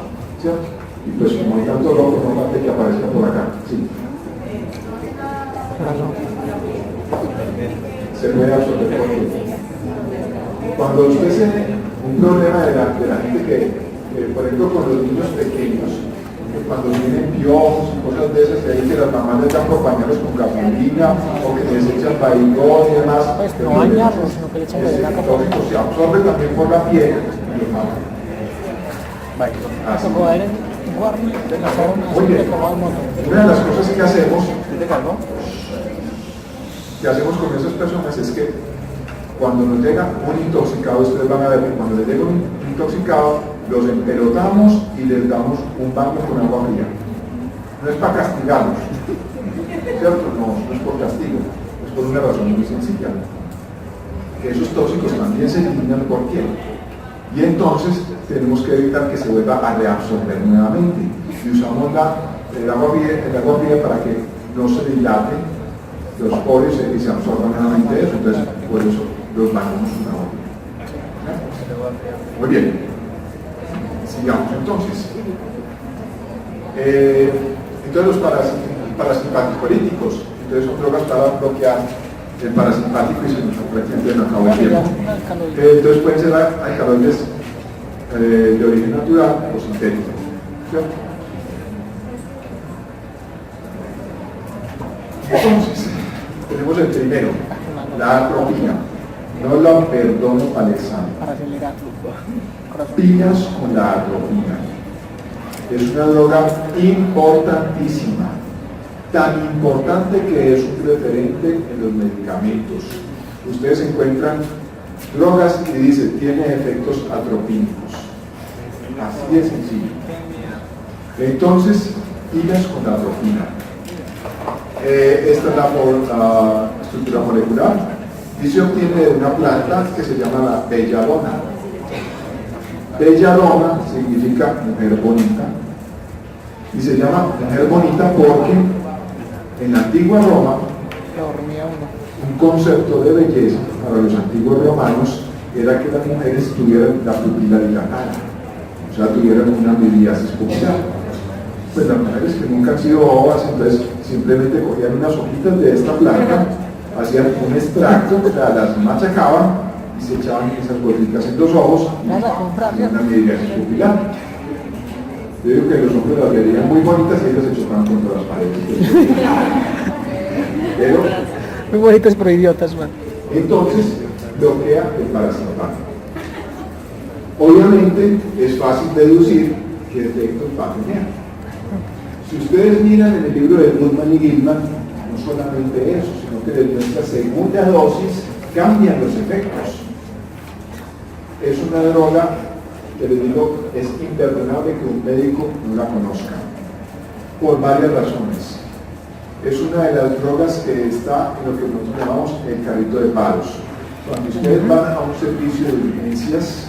A: ¿cierto? Y pues como hay tanto loco, no falta que aparezca por acá, ¿sí? Se puede absorber por qué. Cuando usted tiene un problema de la gente que, por ejemplo, con los niños pequeños, que cuando tienen piojos y cosas de esas, que hay que las mamás les dan pañales con gasolina o que les echan baigón y demás,
B: Pues no bañarlos, sino que le echan
A: ese
B: la
A: tóxico se absorbe también por la piel y lo mata. Así.
B: Tocó ver en Guardia, pasaron
A: Muy bien.
B: a moto.
A: Una de las cosas que hacemos con esas personas es que cuando nos llega un intoxicado, ustedes van a ver que cuando les llega un intoxicado, los empelotamos y les damos un baño con agua fría. No es para castigarlos, ¿cierto? No es por castigo, es por una razón muy sencilla. Que esos tóxicos también se eliminan por piel. Y entonces tenemos que evitar que se vuelva a reabsorber nuevamente. Y usamos el agua fría para que no se dilate los poros y se absorban nuevamente eso. Entonces, por eso los bañamos con agua fría. Muy bien. Sigamos entonces. Entonces los parasimpaticolíticos, entonces son drogas para bloquear el parasimpático y se nos prácticamente no acabó el tiempo. Entonces pueden ser alcaloides de origen natural o sintético. ¿Cierto? Entonces, tenemos el primero, la atropina. No la perdono, Alexander.
B: Para acelerar.
A: Piñas con la atropina. Es una droga importantísima, tan importante que es un referente en los medicamentos. Ustedes encuentran drogas y dice tiene efectos atropínicos. Así de sencillo. Entonces, piñas con la atropina. Esta es la estructura molecular y se obtiene de una planta que se llama la belladona. Belladona significa mujer bonita y se llama mujer bonita porque en la antigua Roma un concepto de belleza para los antiguos romanos era que las mujeres tuvieran la pupila dilatada, o sea, tuvieran una miriasis pupilar. Pues las mujeres que nunca han sido bobas, entonces simplemente cogían unas hojitas de esta planta, hacían un extracto, las machacaban y se echaban esas gotitas en los ojos y una miriasis pupilar. Yo digo que los hombres las verían muy bonitas y ellas se chocaban contra las paredes. Pero,
B: muy bonitas pero idiotas, man.
A: Entonces, bloquea el parasimpático. Obviamente, es fácil deducir qué efectos va a tener. Si ustedes miran en el libro de Goodman y Gilman, no solamente eso, sino que desde nuestra segunda dosis cambian los efectos. Es una droga que les digo, es imperdonable que un médico no la conozca, por varias razones. Es una de las drogas que está en lo que nosotros llamamos el carrito de paros. Cuando ustedes van a un servicio de urgencias,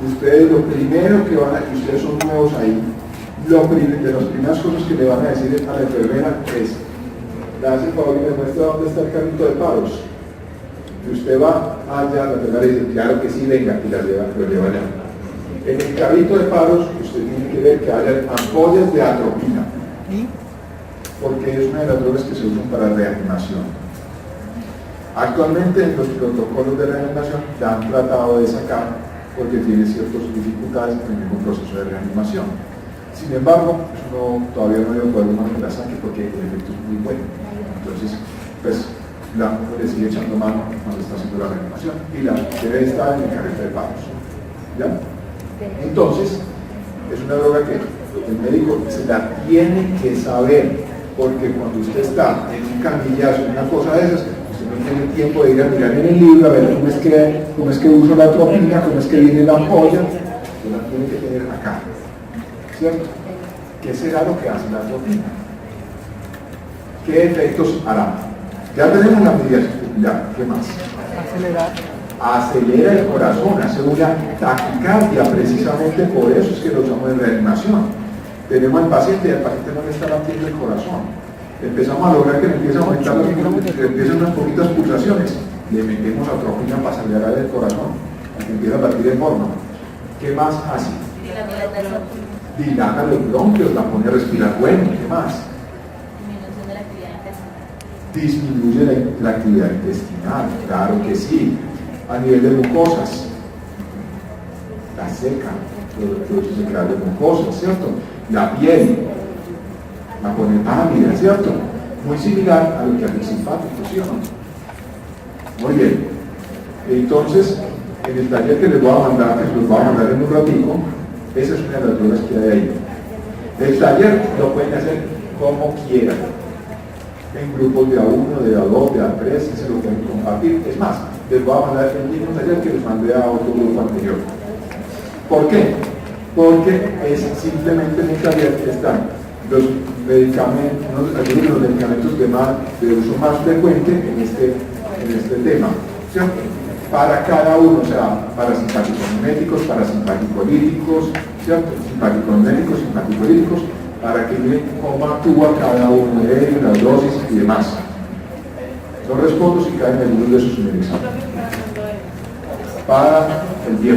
A: ustedes lo primero que van a, y ustedes son nuevos ahí, de las primeras cosas que le van a decir a la enfermera es, le hace el favor y me muestra dónde está el carrito de paros. Y usted va allá, la enfermera dice, claro que sí, venga, y lo lleva allá. En el carrito de paros, usted tiene que ver que haya ampollas de atropina, porque es una de las drogas que se usan para reanimación. Actualmente en los protocolos de reanimación la han tratado de sacar porque tiene ciertas dificultades en el mismo proceso de reanimación. Sin embargo, todavía no hay problema que la saque porque el efecto es muy bueno. Entonces, pues, la mujer le sigue echando mano cuando está haciendo la reanimación y la debe estar en el carrete de paros. ¿Ya? Entonces, es una droga que el médico se la tiene que saber, porque cuando usted está en un camillazo, en una cosa de esas, usted no tiene tiempo de ir a mirar en el libro a ver cómo es que uso la atropina, cómo es que viene la ampolla, usted la tiene que tener acá. ¿Cierto? ¿Qué será lo que hace la atropina? ¿Qué efectos hará? Ya tenemos la miriasis pupilar, ¿qué más? Acelera el corazón, hace una taquicardia, precisamente por eso es que lo usamos en reanimación. Tenemos al paciente y al paciente no le está latiendo el corazón. Empezamos a lograr que le empiecen a aumentar empiezan unas poquitas pulsaciones. Le metemos atropina para acelerar el corazón, para que empiece a latir en forma. ¿Qué más hace? Dilata los bronquios, la pone a respirar bueno. ¿Qué más? Disminuye la actividad intestinal, claro que sí. a nivel de mucosas, la seca, produce secreción de mucosas, ¿cierto? La piel, la pone pálida, ¿cierto? Muy similar a lo que hace el simpático, ¿sí o no? Muy bien. Entonces, en el taller que les voy a mandar, que se los voy a mandar en un ratico, esa es una de las dudas que hay ahí. El taller lo pueden hacer como quieran, en grupos de A1, de A2, de A3, que se lo pueden compartir. Es más, les voy a mandar el mismo taller que les mandé a otro grupo anterior. ¿Por qué? Porque es simplemente en un taller que están los medicamentos, algunos de los medicamentos de uso más frecuente en este tema, ¿cierto? Para cada uno, o sea, para simpático-miméticos, para simpático-líticos, ¿cierto? Simpático-miméticos, simpático-líticos, para que miren cómo actúa cada uno de ellos, las dosis y demás. No respondo si caen algunos de esos en el examen. Para el viernes.